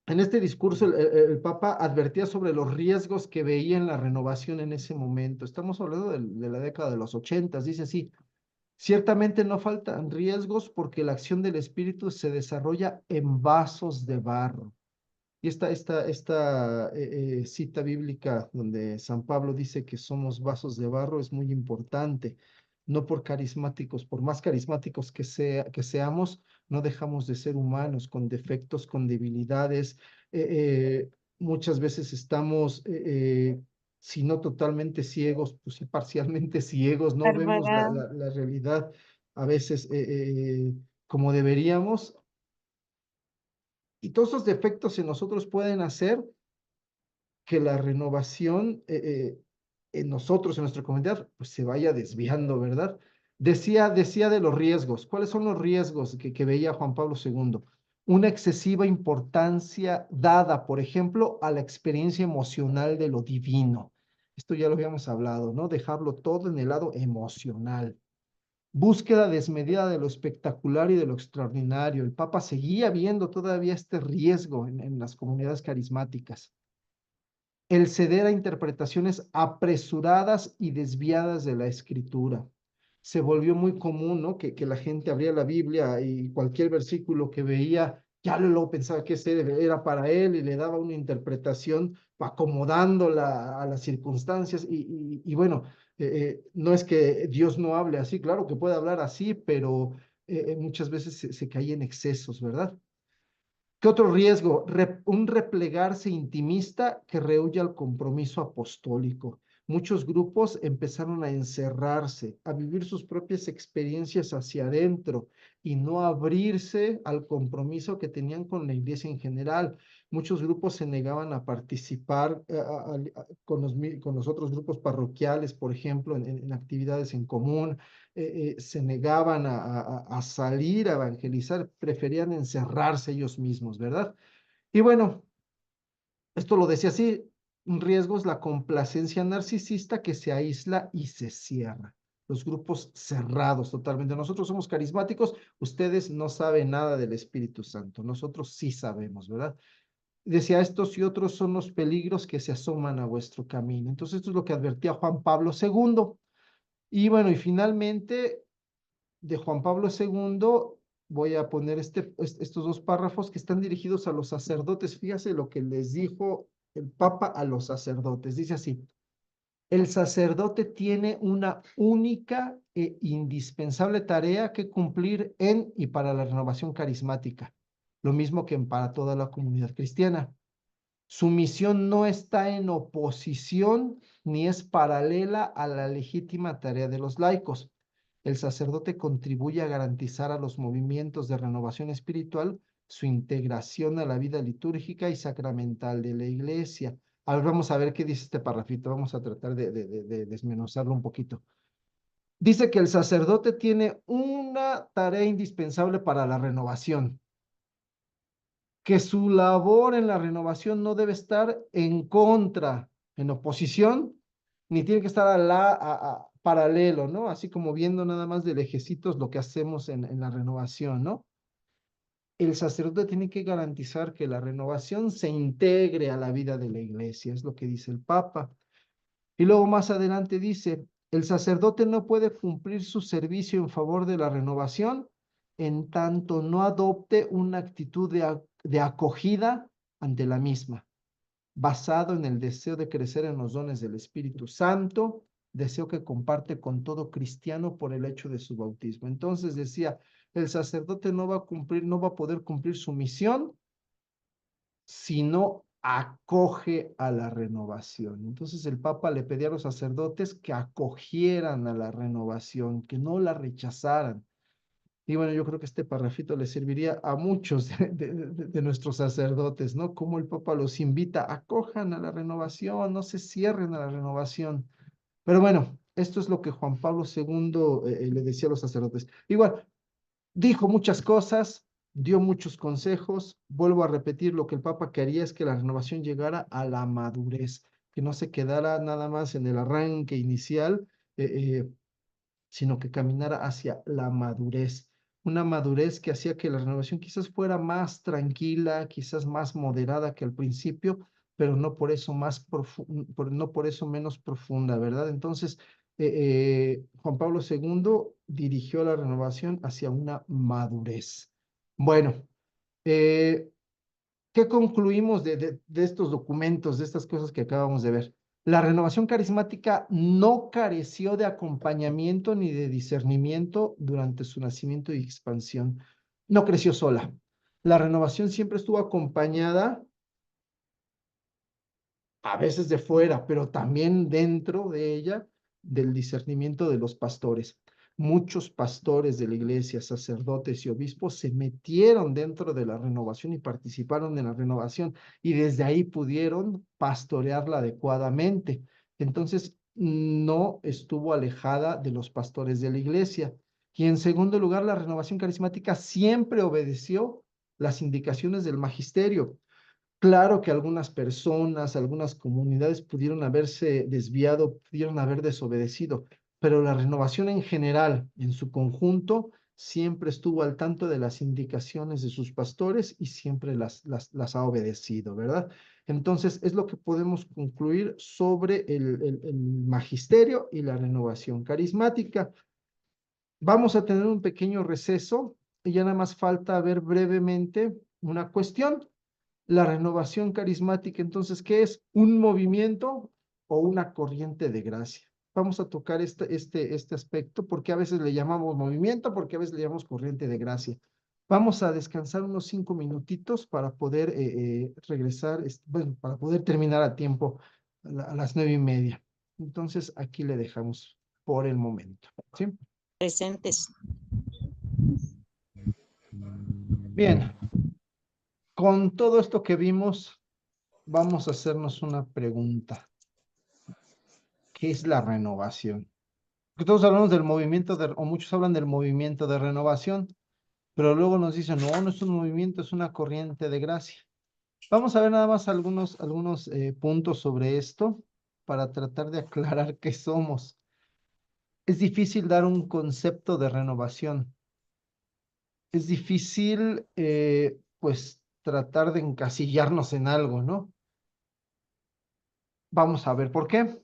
En este discurso, el Papa advertía sobre los riesgos que veía en la renovación en ese momento. Estamos hablando de la década de los 80, dice así. Ciertamente no faltan riesgos porque la acción del Espíritu se desarrolla en vasos de barro. Y esta cita bíblica donde San Pablo dice que somos vasos de barro es muy importante. No por carismáticos, por más carismáticos que seamos, no dejamos de ser humanos, con defectos, con debilidades. Muchas veces estamos, si no totalmente ciegos, pues sí parcialmente ciegos, no vemos ¿Verdad? la realidad a veces como deberíamos. Y todos esos defectos en nosotros pueden hacer que la renovación en nosotros, en nuestra comunidad, pues se vaya desviando, ¿verdad? Decía de los riesgos. ¿Cuáles son los riesgos que veía Juan Pablo II? Una excesiva importancia dada, por ejemplo, a la experiencia emocional de lo divino. Esto ya lo habíamos hablado, ¿no? Dejarlo todo en el lado emocional. Búsqueda desmedida de lo espectacular y de lo extraordinario. El Papa seguía viendo todavía este riesgo en las comunidades carismáticas. El ceder a interpretaciones apresuradas y desviadas de la escritura. Se volvió muy común, ¿no? Que la gente abría la Biblia y cualquier versículo que veía, ya lo pensaba que ese era para él y le daba una interpretación acomodándola a las circunstancias. Y bueno, no es que Dios no hable así, claro que puede hablar así, pero muchas veces se cae en excesos, ¿verdad? ¿Qué otro riesgo? Un replegarse intimista que rehúye al compromiso apostólico. Muchos grupos empezaron a encerrarse, a vivir sus propias experiencias hacia adentro y no abrirse al compromiso que tenían con la iglesia en general. Muchos grupos se negaban a participar con los otros grupos parroquiales, por ejemplo, en actividades en común. Se negaban a salir a evangelizar, preferían encerrarse ellos mismos, ¿verdad? Y bueno, esto lo decía así, un riesgo es la complacencia narcisista que se aísla y se cierra. Los grupos cerrados totalmente. Nosotros somos carismáticos, ustedes no saben nada del Espíritu Santo, nosotros sí sabemos, ¿verdad? Decía, estos y otros son los peligros que se asoman a vuestro camino. Entonces, esto es lo que advertía Juan Pablo II. Y bueno, y finalmente de Juan Pablo II, voy a poner estos dos párrafos que están dirigidos a los sacerdotes. Fíjate lo que les dijo el Papa a los sacerdotes. Dice así, el sacerdote tiene una única e indispensable tarea que cumplir en y para la renovación carismática, lo mismo que para toda la comunidad cristiana. Su misión no está en oposición ni es paralela a la legítima tarea de los laicos. El sacerdote contribuye a garantizar a los movimientos de renovación espiritual su integración a la vida litúrgica y sacramental de la iglesia. A ver, vamos a ver qué dice este parrafito. Vamos a tratar de desmenuzarlo un poquito. Dice que el sacerdote tiene una tarea indispensable para la renovación, que su labor en la renovación no debe estar en contra, en oposición, ni tiene que estar paralelo, ¿no? Así como viendo nada más de lejecitos lo que hacemos en la renovación, ¿no? El sacerdote tiene que garantizar que la renovación se integre a la vida de la iglesia, es lo que dice el Papa. Y luego más adelante dice, el sacerdote no puede cumplir su servicio en favor de la renovación en tanto no adopte una actitud de acogida ante la misma, basado en el deseo de crecer en los dones del Espíritu Santo, deseo que comparte con todo cristiano por el hecho de su bautismo. Entonces decía, el sacerdote no va a cumplir, no va a poder cumplir su misión si no acoge a la renovación. Entonces el Papa le pedía a los sacerdotes que acogieran a la renovación, que no la rechazaran. Y bueno, yo creo que este parrafito le serviría a muchos de nuestros sacerdotes, ¿no? Como el Papa los invita, acojan a la renovación, no se cierren a la renovación. Pero bueno, esto es lo que Juan Pablo II le decía a los sacerdotes. Igual, dijo muchas cosas, dio muchos consejos. Vuelvo a repetir, lo que el Papa quería es que la renovación llegara a la madurez, que no se quedara nada más en el arranque inicial, eh, eh, sino que caminara hacia la madurez. Una madurez que hacía que la renovación quizás fuera más tranquila, quizás más moderada que al principio, pero no por eso no por eso menos profunda, ¿verdad? Entonces, Juan Pablo II dirigió la renovación hacia una madurez. Bueno, eh, ¿qué concluimos de estos documentos, de estas cosas que acabamos de ver? La renovación carismática no careció de acompañamiento ni de discernimiento durante su nacimiento y expansión. No creció sola. La renovación siempre estuvo acompañada a veces de fuera, pero también dentro de ella, del discernimiento de los pastores. Muchos pastores de la iglesia, sacerdotes y obispos se metieron dentro de la renovación y participaron en la renovación y desde ahí pudieron pastorearla adecuadamente. Entonces, no estuvo alejada de los pastores de la iglesia. Y en segundo lugar, la renovación carismática siempre obedeció las indicaciones del magisterio. Claro que algunas personas, algunas comunidades pudieron haberse desviado, pudieron haber desobedecido, pero la renovación en general, en su conjunto, siempre estuvo al tanto de las indicaciones de sus pastores y siempre las ha obedecido, ¿verdad? Entonces, es lo que podemos concluir sobre el magisterio y la renovación carismática. Vamos a tener un pequeño receso y ya nada más falta ver brevemente una cuestión. La renovación carismática, entonces, ¿qué es? ¿Un movimiento o una corriente de gracia? Vamos a tocar este aspecto porque a veces le llamamos movimiento, porque a veces le llamamos corriente de gracia. Vamos a descansar unos 5 minutitos para poder regresar, bueno, para poder terminar a tiempo a las 9:30. Entonces, aquí le dejamos por el momento. ¿Sí? Presentes. Bien, con todo esto que vimos, vamos a hacernos una pregunta. ¿Qué es la renovación? Porque todos hablamos del movimiento o muchos hablan del movimiento de renovación, pero luego nos dicen, no, no es un movimiento, es una corriente de gracia. Vamos a ver nada más algunos puntos sobre esto para tratar de aclarar qué somos. Es difícil dar un concepto de renovación. Es difícil, pues, tratar de encasillarnos en algo, ¿no? Vamos a ver por qué.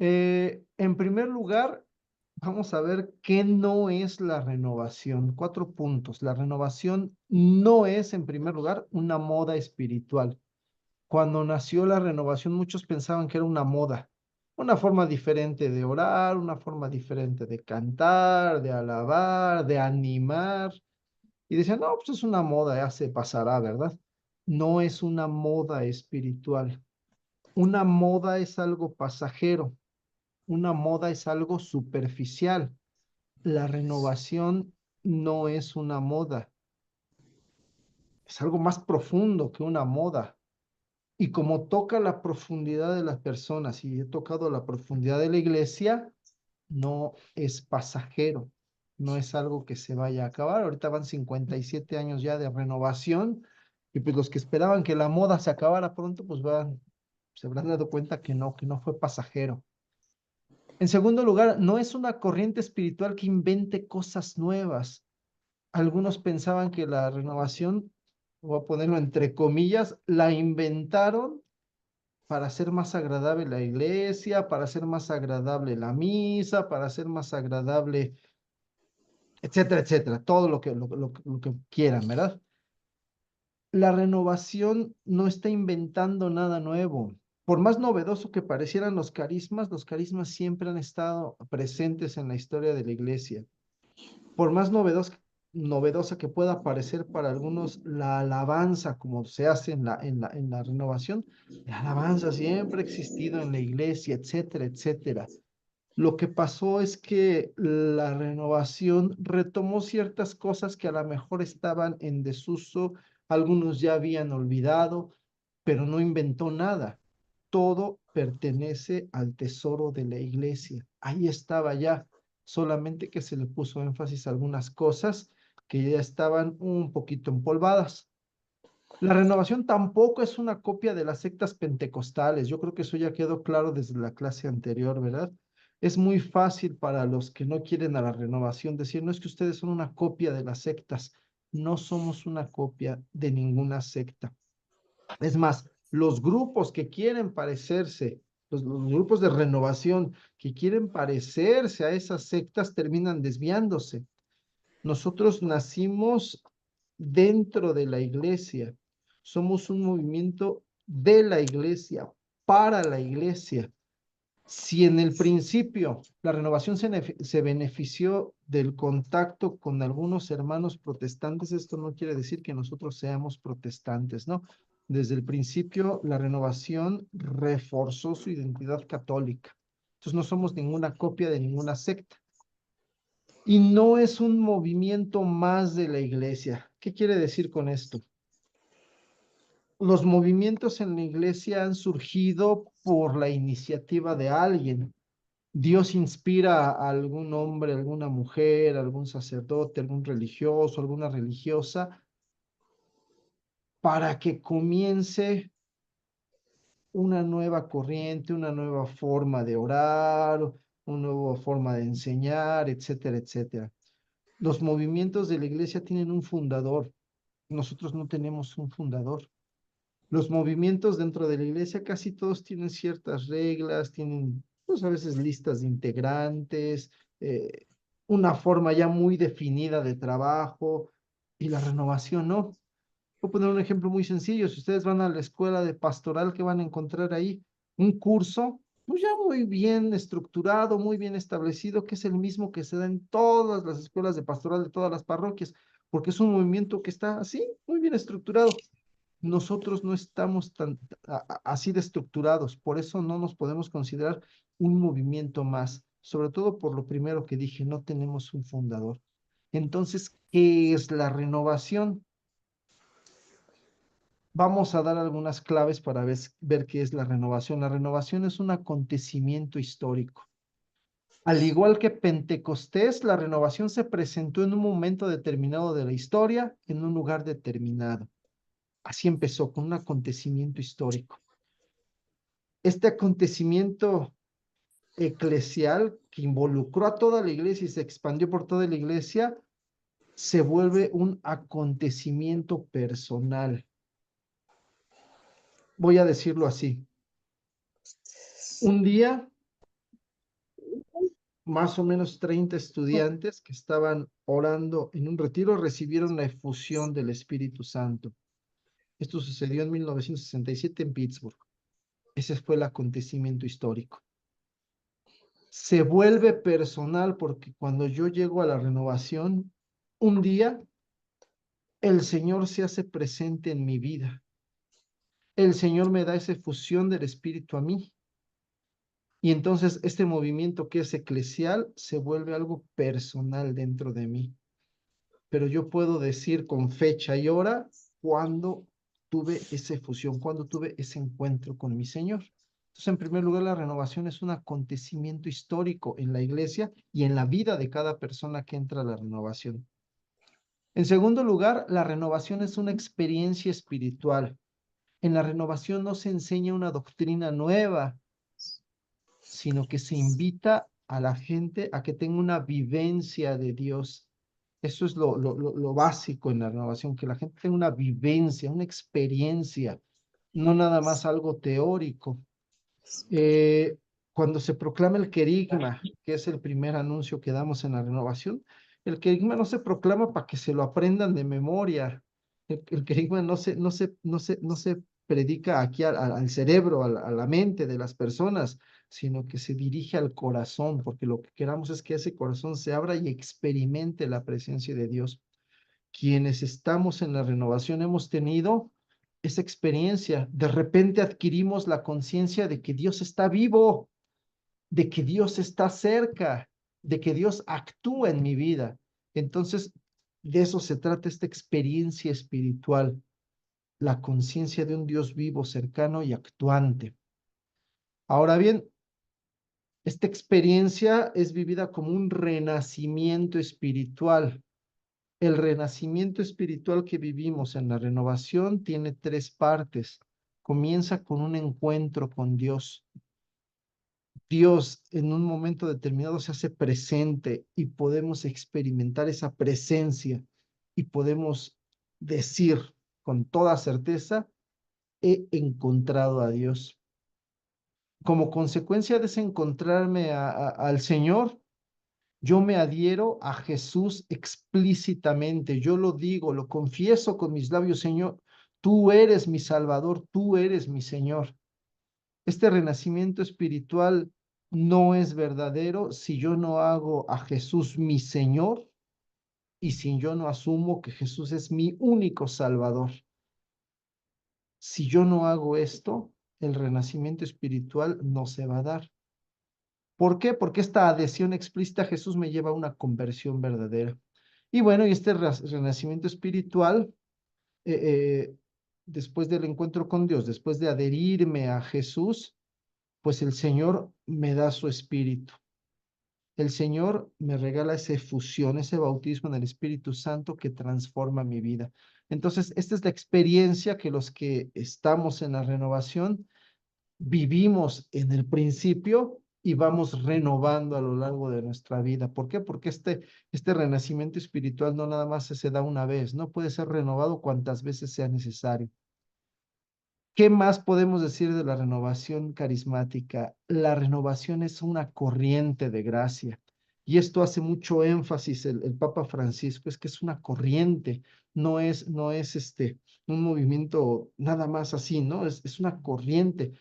En primer lugar, vamos a ver qué no es la renovación. 4 puntos. La renovación no es, en primer lugar, una moda espiritual. Cuando nació la renovación, muchos pensaban que era una moda, una forma diferente de orar, una forma diferente de cantar, de alabar, de animar. Y decían, no, pues es una moda, ya se pasará, ¿verdad? No es una moda espiritual. Una moda es algo pasajero. Una moda es algo superficial. La renovación no es una moda, es algo más profundo que una moda. Y como toca la profundidad de las personas y he tocado la profundidad de la iglesia, no es pasajero, no es algo que se vaya a acabar. Ahorita van 57 años ya de renovación y pues los que esperaban que la moda se acabara pronto, pues se habrán dado cuenta que no fue pasajero. En segundo lugar, no es una corriente espiritual que invente cosas nuevas. Algunos pensaban que la renovación, voy a ponerlo entre comillas, la inventaron para hacer más agradable la iglesia, para hacer más agradable la misa, para hacer más agradable etcétera, etcétera, todo lo que quieran, ¿verdad? La renovación no está inventando nada nuevo. Por más novedoso que parecieran los carismas siempre han estado presentes en la historia de la iglesia. Por más novedosa que pueda parecer para algunos la alabanza, como se hace en la renovación, la alabanza siempre ha existido en la iglesia, etcétera, etcétera. Lo que pasó es que la renovación retomó ciertas cosas que a lo mejor estaban en desuso, algunos ya habían olvidado, pero no inventó nada. Todo pertenece al tesoro de la iglesia. Ahí estaba ya, solamente que se le puso énfasis a algunas cosas que ya estaban un poquito empolvadas. La renovación tampoco es una copia de las sectas pentecostales. Yo creo que eso ya quedó claro desde la clase anterior, ¿verdad? Es muy fácil para los que no quieren a la renovación decir, no es que ustedes son una copia de las sectas. No somos una copia de ninguna secta. Es más, los grupos que quieren parecerse, los grupos de renovación que quieren parecerse a esas sectas terminan desviándose. Nosotros nacimos dentro de la iglesia. Somos un movimiento de la iglesia, para la iglesia. Si en el principio la renovación se benefició del contacto con algunos hermanos protestantes, esto no quiere decir que nosotros seamos protestantes, ¿no? Desde el principio la renovación reforzó su identidad católica. Entonces no somos ninguna copia de ninguna secta. Y no es un movimiento más de la iglesia. ¿Qué quiere decir con esto? Los movimientos en la iglesia han surgido por la iniciativa de alguien. Dios inspira a algún hombre, alguna mujer, algún sacerdote, algún religioso, alguna religiosa, para que comience una nueva corriente, una nueva forma de orar, una nueva forma de enseñar, etcétera, etcétera. Los movimientos de la iglesia tienen un fundador. Nosotros no tenemos un fundador. Los movimientos dentro de la iglesia casi todos tienen ciertas reglas, tienen pues a veces listas de integrantes, una forma ya muy definida de trabajo y la renovación no. Voy a poner un ejemplo muy sencillo. Si ustedes van a la escuela de pastoral, ¿qué van a encontrar ahí? Un curso, pues ya muy bien estructurado, muy bien establecido, que es el mismo que se da en todas las escuelas de pastoral de todas las parroquias, porque es un movimiento que está así, muy bien estructurado. Nosotros no estamos así de estructurados, por eso no nos podemos considerar un movimiento más, sobre todo por lo primero que dije, no tenemos un fundador. Entonces, ¿qué es la renovación? Vamos a dar algunas claves para ver qué es la renovación. La renovación es un acontecimiento histórico. Al igual que Pentecostés, la renovación se presentó en un momento determinado de la historia, en un lugar determinado. Así empezó, con un acontecimiento histórico. Este acontecimiento eclesial que involucró a toda la iglesia y se expandió por toda la iglesia, se vuelve un acontecimiento personal. Voy a decirlo así. Un día, más o menos 30 estudiantes que estaban orando en un retiro recibieron la efusión del Espíritu Santo. Esto sucedió en 1967 en Pittsburgh. Ese fue el acontecimiento histórico. Se vuelve personal porque cuando yo llego a la renovación, un día el Señor se hace presente en mi vida. El Señor me da esa efusión del Espíritu a mí. Y entonces este movimiento que es eclesial se vuelve algo personal dentro de mí. Pero yo puedo decir con fecha y hora cuando tuve esa efusión, cuando tuve ese encuentro con mi Señor. Entonces, en primer lugar, la renovación es un acontecimiento histórico en la iglesia y en la vida de cada persona que entra a la renovación. En segundo lugar, la renovación es una experiencia espiritual. En la renovación no se enseña una doctrina nueva, sino que se invita a la gente a que tenga una vivencia de Dios. Eso es lo básico en la renovación, que la gente tenga una vivencia, una experiencia, no nada más algo teórico. Eh, Cuando se proclama el querigma, que es el primer anuncio que damos en la renovación, El querigma no se proclama para que se lo aprendan de memoria. El querigma no se predica aquí al cerebro, a la mente de las personas, sino que se dirige al corazón, porque lo que queramos es que ese corazón se abra y experimente la presencia de Dios. Quienes estamos en la renovación hemos tenido esa experiencia. De repente adquirimos la conciencia de que Dios está vivo, de que Dios está cerca, de que Dios actúa en mi vida. Entonces, de eso se trata esta experiencia espiritual, la conciencia de un Dios vivo, cercano y actuante. Ahora bien, esta experiencia es vivida como un renacimiento espiritual. El renacimiento espiritual que vivimos en la renovación tiene tres partes. Comienza con un encuentro con Dios. Dios en un momento determinado se hace presente y podemos experimentar esa presencia y podemos decir con toda certeza, he encontrado a Dios. Como consecuencia de ese encontrarme al Señor, yo me adhiero a Jesús explícitamente, yo lo digo, lo confieso con mis labios, Señor, tú eres mi Salvador, tú eres mi Señor. Este renacimiento espiritual no es verdadero si yo no hago a Jesús mi Señor y si yo no asumo que Jesús es mi único Salvador. Si yo no hago esto, el renacimiento espiritual no se va a dar. ¿Por qué? Porque esta adhesión explícita a Jesús me lleva a una conversión verdadera. Y bueno, y este renacimiento espiritual, eh, eh, después del encuentro con Dios, después de adherirme a Jesús, pues el Señor me da su espíritu. El Señor me regala esa efusión, ese bautismo en el Espíritu Santo que transforma mi vida. Entonces, esta es la experiencia que los que estamos en la renovación vivimos en el principio y vamos renovando a lo largo de nuestra vida. ¿Por qué? Porque este renacimiento espiritual no nada más se da una vez, no puede ser renovado cuantas veces sea necesario. ¿Qué más podemos decir de la renovación carismática? La renovación es una corriente de gracia. Y esto hace mucho énfasis el Papa Francisco, es que es una corriente, no es un movimiento nada más así, ¿no? Es una corriente.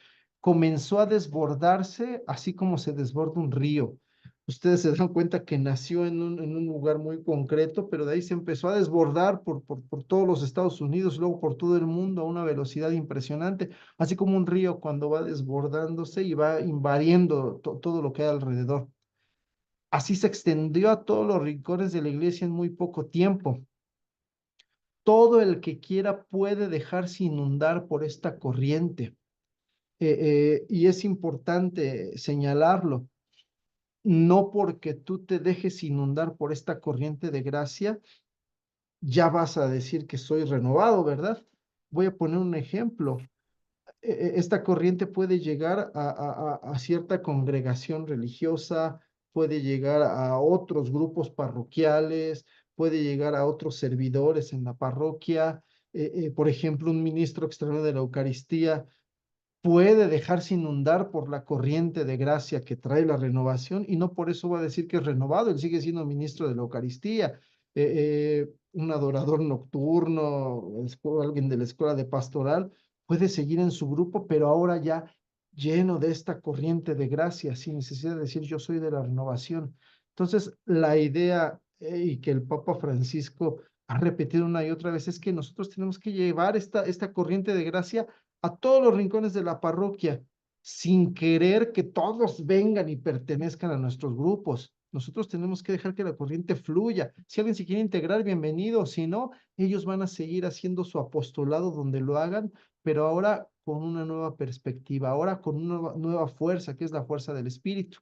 Comenzó a desbordarse así como se desborda un río. Ustedes se dan cuenta que nació en un lugar muy concreto, pero de ahí se empezó a desbordar por todos los Estados Unidos, luego por todo el mundo a una velocidad impresionante, así como un río cuando va desbordándose y va invadiendo todo lo que hay alrededor. Así se extendió a todos los rincones de la iglesia en muy poco tiempo. Todo el que quiera puede dejarse inundar por esta corriente. Y es importante señalarlo. No porque tú te dejes inundar por esta corriente de gracia, ya vas a decir que soy renovado, ¿verdad? Voy a poner un ejemplo. Esta corriente puede llegar a cierta congregación religiosa, puede llegar a otros grupos parroquiales, puede llegar a otros servidores en la parroquia. Por ejemplo, un ministro extraordinario de la Eucaristía puede dejarse inundar por la corriente de gracia que trae la renovación y no por eso va a decir que es renovado, él sigue siendo ministro de la Eucaristía, un adorador nocturno, alguien de la escuela de pastoral, puede seguir en su grupo, pero ahora ya lleno de esta corriente de gracia, sin necesidad de decir yo soy de la renovación. Entonces, la idea y que el Papa Francisco ha repetido una y otra vez es que nosotros tenemos que llevar esta corriente de gracia a todos los rincones de la parroquia, sin querer que todos vengan y pertenezcan a nuestros grupos. Nosotros tenemos que dejar que la corriente fluya. Si alguien se quiere integrar, bienvenido. Si no, ellos van a seguir haciendo su apostolado donde lo hagan, pero ahora con una nueva perspectiva, ahora con una nueva fuerza, que es la fuerza del Espíritu.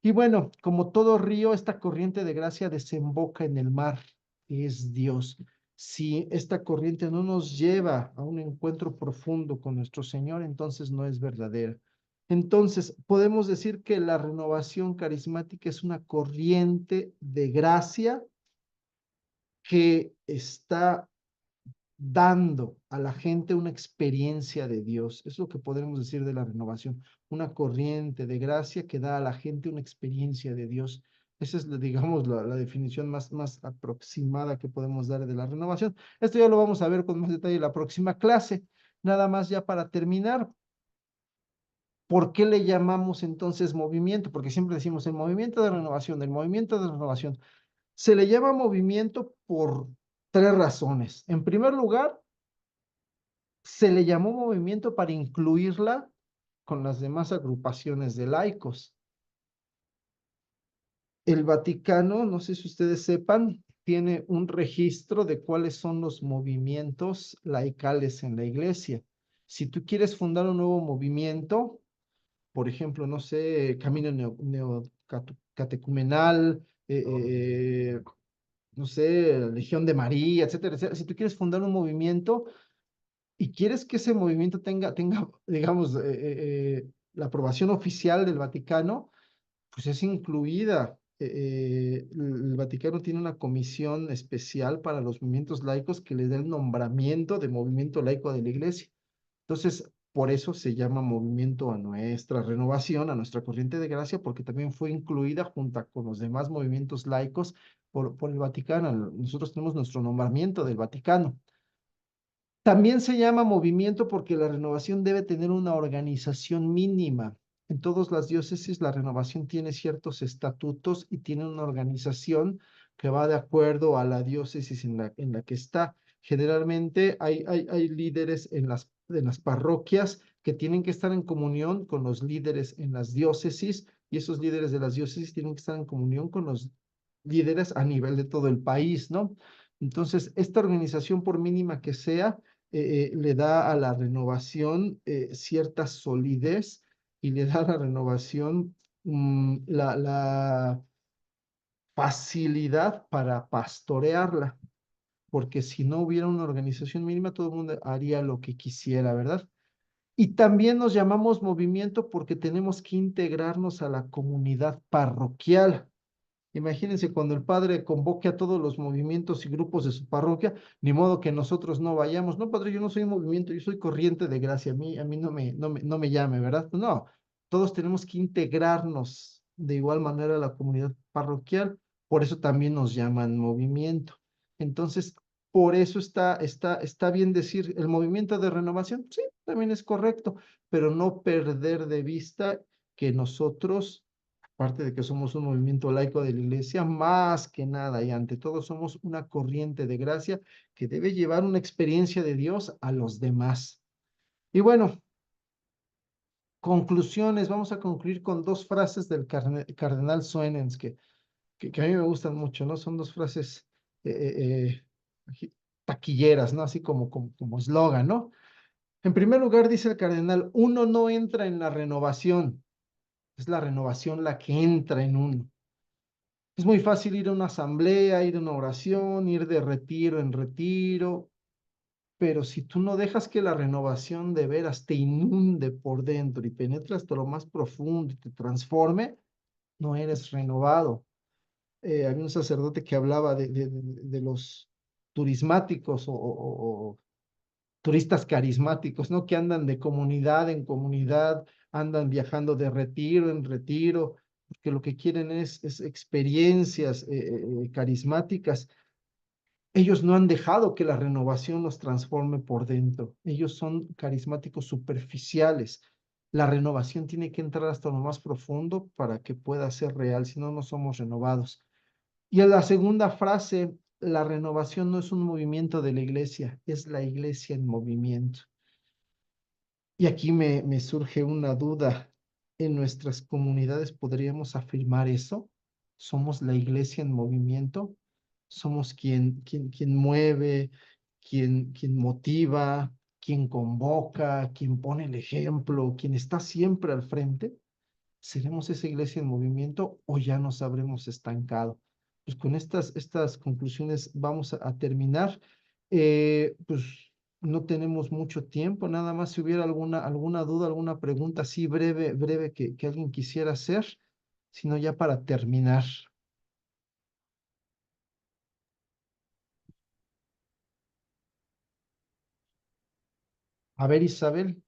Y bueno, como todo río, esta corriente de gracia desemboca en el mar, que es Dios. Si esta corriente no nos lleva a un encuentro profundo con nuestro Señor, entonces no es verdadera. Entonces, podemos decir que la renovación carismática es una corriente de gracia que está dando a la gente una experiencia de Dios. Es lo que podemos decir de la renovación, una corriente de gracia que da a la gente una experiencia de Dios. Esa es, digamos, la definición más aproximada que podemos dar de la renovación. Esto ya lo vamos a ver con más detalle en la próxima clase. Nada más ya para terminar, ¿por qué le llamamos entonces movimiento? Porque siempre decimos el movimiento de renovación, el movimiento de renovación. Se le llama movimiento por tres razones. En primer lugar, se le llamó movimiento para incluirla con las demás agrupaciones de laicos. El Vaticano, no sé si ustedes sepan, tiene un registro de cuáles son los movimientos laicales en la iglesia. Si tú quieres fundar un nuevo movimiento, por ejemplo, no sé, camino neocatecumenal, no sé, Legión de María, etcétera, etcétera. Si tú quieres fundar un movimiento y quieres que ese movimiento tenga digamos, la aprobación oficial del Vaticano, pues es incluida. El Vaticano tiene una comisión especial para los movimientos laicos que le da el nombramiento de movimiento laico de la iglesia. Entonces, por eso se llama movimiento a nuestra renovación, a nuestra corriente de gracia, porque también fue incluida junto con los demás movimientos laicos por el Vaticano. Nosotros tenemos nuestro nombramiento del Vaticano. También se llama movimiento porque la renovación debe tener una organización mínima. En todas las diócesis la renovación tiene ciertos estatutos y tiene una organización que va de acuerdo a la diócesis en la que está. Generalmente hay líderes en las parroquias que tienen que estar en comunión con los líderes en las diócesis y esos líderes de las diócesis tienen que estar en comunión con los líderes a nivel de todo el país, ¿no? Entonces, esta organización, por mínima que sea, le da a la renovación cierta solidez y le da a la renovación la facilidad para pastorearla, porque si no hubiera una organización mínima, todo el mundo haría lo que quisiera, ¿verdad? Y también nos llamamos movimiento porque tenemos que integrarnos a la comunidad parroquial. Imagínense cuando el padre convoque a todos los movimientos y grupos de su parroquia, ni modo que nosotros no vayamos. No, padre, yo no soy movimiento, yo soy corriente de gracia. A mí no me llame, ¿verdad? Pues no, todos tenemos que integrarnos de igual manera a la comunidad parroquial. Por eso también nos llaman movimiento. Entonces, por eso está bien decir el movimiento de renovación. Sí, también es correcto, pero no perder de vista que nosotros aparte de que somos un movimiento laico de la iglesia, más que nada y ante todo somos una corriente de gracia que debe llevar una experiencia de Dios a los demás. Y bueno, conclusiones, vamos a concluir con dos frases del cardenal Suenens que a mí me gustan mucho, ¿no? Son dos frases taquilleras, ¿no? Así como eslogan, ¿no? En primer lugar, dice el cardenal, uno no entra en la renovación, es la renovación la que entra en uno. Es muy fácil ir a una asamblea, ir a una oración, ir de retiro en retiro, pero si tú no dejas que la renovación de veras te inunde por dentro y penetre hasta lo más profundo y te transforme, no eres renovado. Había un sacerdote que hablaba de los turismáticos o turistas carismáticos, ¿no? Que andan de comunidad en comunidad, andan viajando de retiro en retiro, porque lo que quieren es experiencias carismáticas. Ellos no han dejado que la renovación los transforme por dentro. Ellos son carismáticos superficiales. La renovación tiene que entrar hasta lo más profundo para que pueda ser real, si no, no somos renovados. Y en la segunda frase, la renovación no es un movimiento de la iglesia, es la iglesia en movimiento. Y aquí me surge una duda. ¿En nuestras comunidades podríamos afirmar eso? ¿Somos la iglesia en movimiento? ¿Somos quien mueve, quien motiva, quien convoca, quien pone el ejemplo, quien está siempre al frente? ¿Seremos esa iglesia en movimiento o ya nos habremos estancado? Pues con estas conclusiones vamos a terminar. Pues no tenemos mucho tiempo, nada más si hubiera alguna duda, alguna pregunta así breve que alguien quisiera hacer, sino ya para terminar. A ver, Isabel.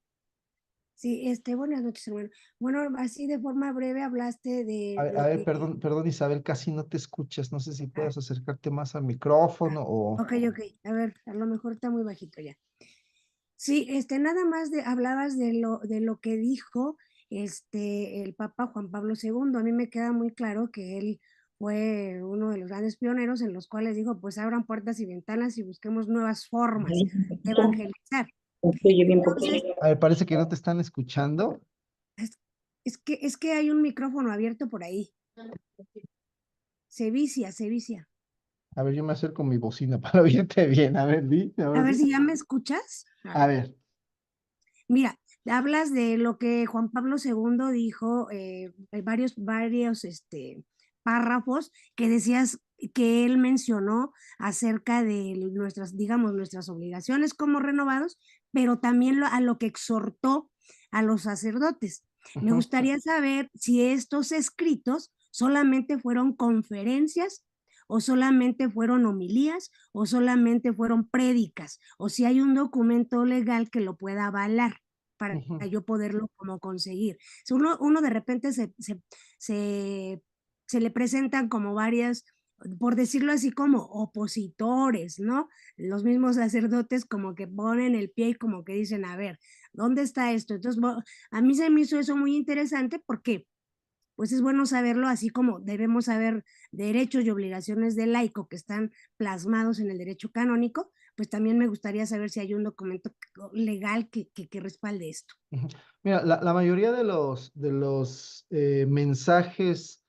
Sí, buenas noches, hermano. Bueno, así de forma breve hablaste de A lo ver, que... perdón, Isabel, casi no te escuchas. No sé si Ah, puedas acercarte más al micrófono o... ok, ok. A ver, a lo mejor está muy bajito ya. Sí, nada más hablabas de lo que dijo el Papa Juan Pablo II. A mí me queda muy claro que él fue uno de los grandes pioneros en los cuales dijo, pues abran puertas y ventanas y busquemos nuevas formas Un de poquito, evangelizar. se oye bien Entonces, poquito. A ver, parece que no te están escuchando. es, es que hay un micrófono abierto por ahí. Se vicia, se vicia. A ver, yo me acerco mi bocina para oírte bien. A ver, di, a A ver, ver di. si ya me escuchas. A A ver. ver. Mira, hablas de lo que Juan Pablo II dijo, hay varios párrafos que decías que él mencionó acerca de nuestras, digamos, nuestras obligaciones como renovados, pero también a lo que exhortó a los sacerdotes. Me Ujú. gustaría saber si estos escritos solamente fueron conferencias o solamente fueron homilías o solamente fueron prédicas, o si hay un documento legal que lo pueda avalar para Ujú. yo poderlo como conseguir. Si uno de repente se, se le presentan como varias, por decirlo así, como opositores, ¿no? Los mismos sacerdotes como que ponen el pie y como que dicen, a ver, ¿dónde está esto? Entonces, a mí se me hizo eso muy interesante porque pues es bueno saberlo, así como debemos saber derechos y obligaciones del laico que están plasmados en el derecho canónico, pues también me gustaría saber si hay un documento legal que respalde esto. Ujú. Mira, la mayoría de los mensajes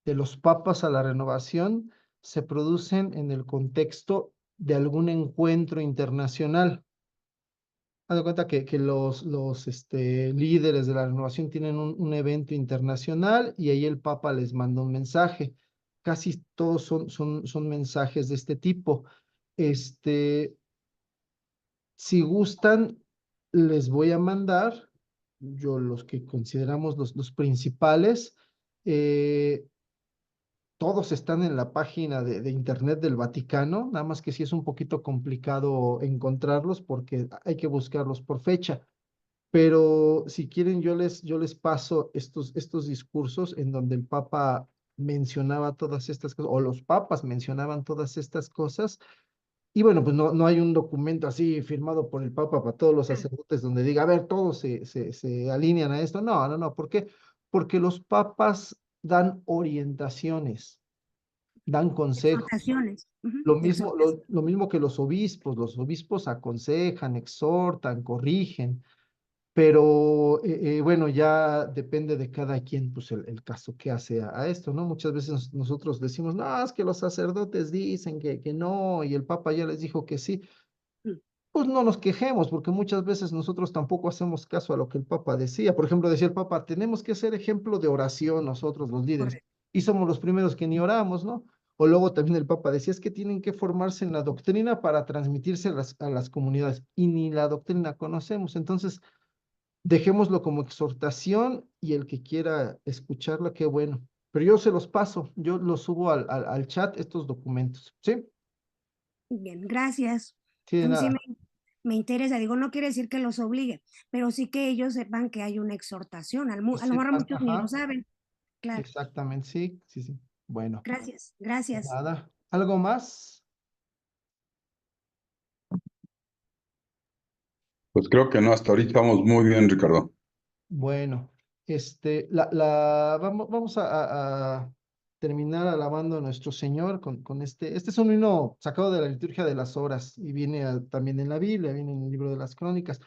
de los papas a la renovación se producen en el contexto de algún encuentro internacional. Haz de cuenta que los líderes de la renovación tienen un evento internacional y ahí el Papa les manda un mensaje. Casi todos son mensajes de este tipo. Este, si gustan, les voy a mandar, yo los que consideramos los principales, eh, todos están en la página de internet del Vaticano, nada más que sí es un poquito complicado encontrarlos porque hay que buscarlos por fecha. Pero si quieren, yo les paso estos discursos en donde el Papa mencionaba todas estas cosas, o los papas mencionaban todas estas cosas. Y bueno, pues no hay un documento así firmado por el Papa para todos los sacerdotes donde diga, a ver, todos se alinean a esto. No, no, no. ¿Por qué? Porque los papas dan orientaciones, dan consejos. Exhortaciones. Lo mismo, Exhortaciones. lo mismo que los obispos aconsejan, exhortan, corrigen. Pero bueno, ya depende de cada quien, pues el caso que hace a esto, ¿no? Muchas veces nosotros decimos, no, es que los sacerdotes dicen que no, y el Papa ya les dijo que sí. Mm, Pues no nos quejemos, porque muchas veces nosotros tampoco hacemos caso a lo que el Papa decía. Por ejemplo, decía el Papa, tenemos que ser ejemplo de oración nosotros los líderes, correcto. y somos los primeros que ni oramos, ¿no? O luego también el Papa decía, es que tienen que formarse en la doctrina para transmitirse a las comunidades, y ni la doctrina conocemos. Entonces, dejémoslo como exhortación y el que quiera escucharla, qué bueno. Pero yo se los paso, yo los subo al chat estos documentos, ¿sí? Bien, gracias. Sí, de Sí nada. me interesa, digo, no quiere decir que los obligue, pero sí que ellos sepan que hay una exhortación. Que A lo mejor sepan, muchos ni lo ajá, saben. Claro. exactamente, sí, sí, sí. Bueno, Gracias, de gracias. nada. ¿Algo más? Pues creo que no, hasta ahorita vamos muy bien, Ricardo. Bueno, vamos a terminar alabando a nuestro Señor con este. Este es un himno sacado de la liturgia de las horas y viene también en la Biblia, viene en el libro de las crónicas.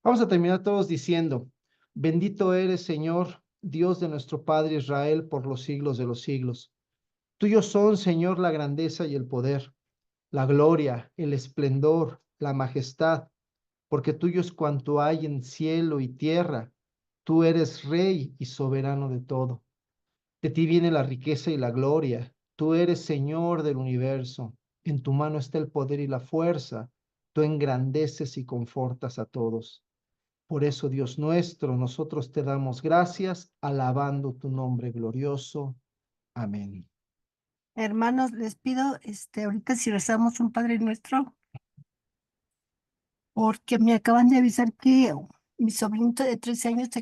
Vamos a terminar todos diciendo, bendito eres, Señor, Dios de nuestro Padre Israel, por los siglos de los siglos. Tuyos son, Señor, la grandeza y el poder, la gloria, el esplendor, la majestad, porque tuyo es cuanto hay en cielo y tierra. Tú eres Rey y soberano de todo. De ti viene la riqueza y la gloria. Tú eres Señor del universo. En tu mano está el poder y la fuerza. Tú engrandeces y confortas a todos. Por eso, Dios nuestro, nosotros te damos gracias, alabando tu nombre glorioso. Amén. Hermanos, les pido, ahorita si rezamos un Padre Nuestro, porque me acaban de avisar que mi sobrinito de 13 años se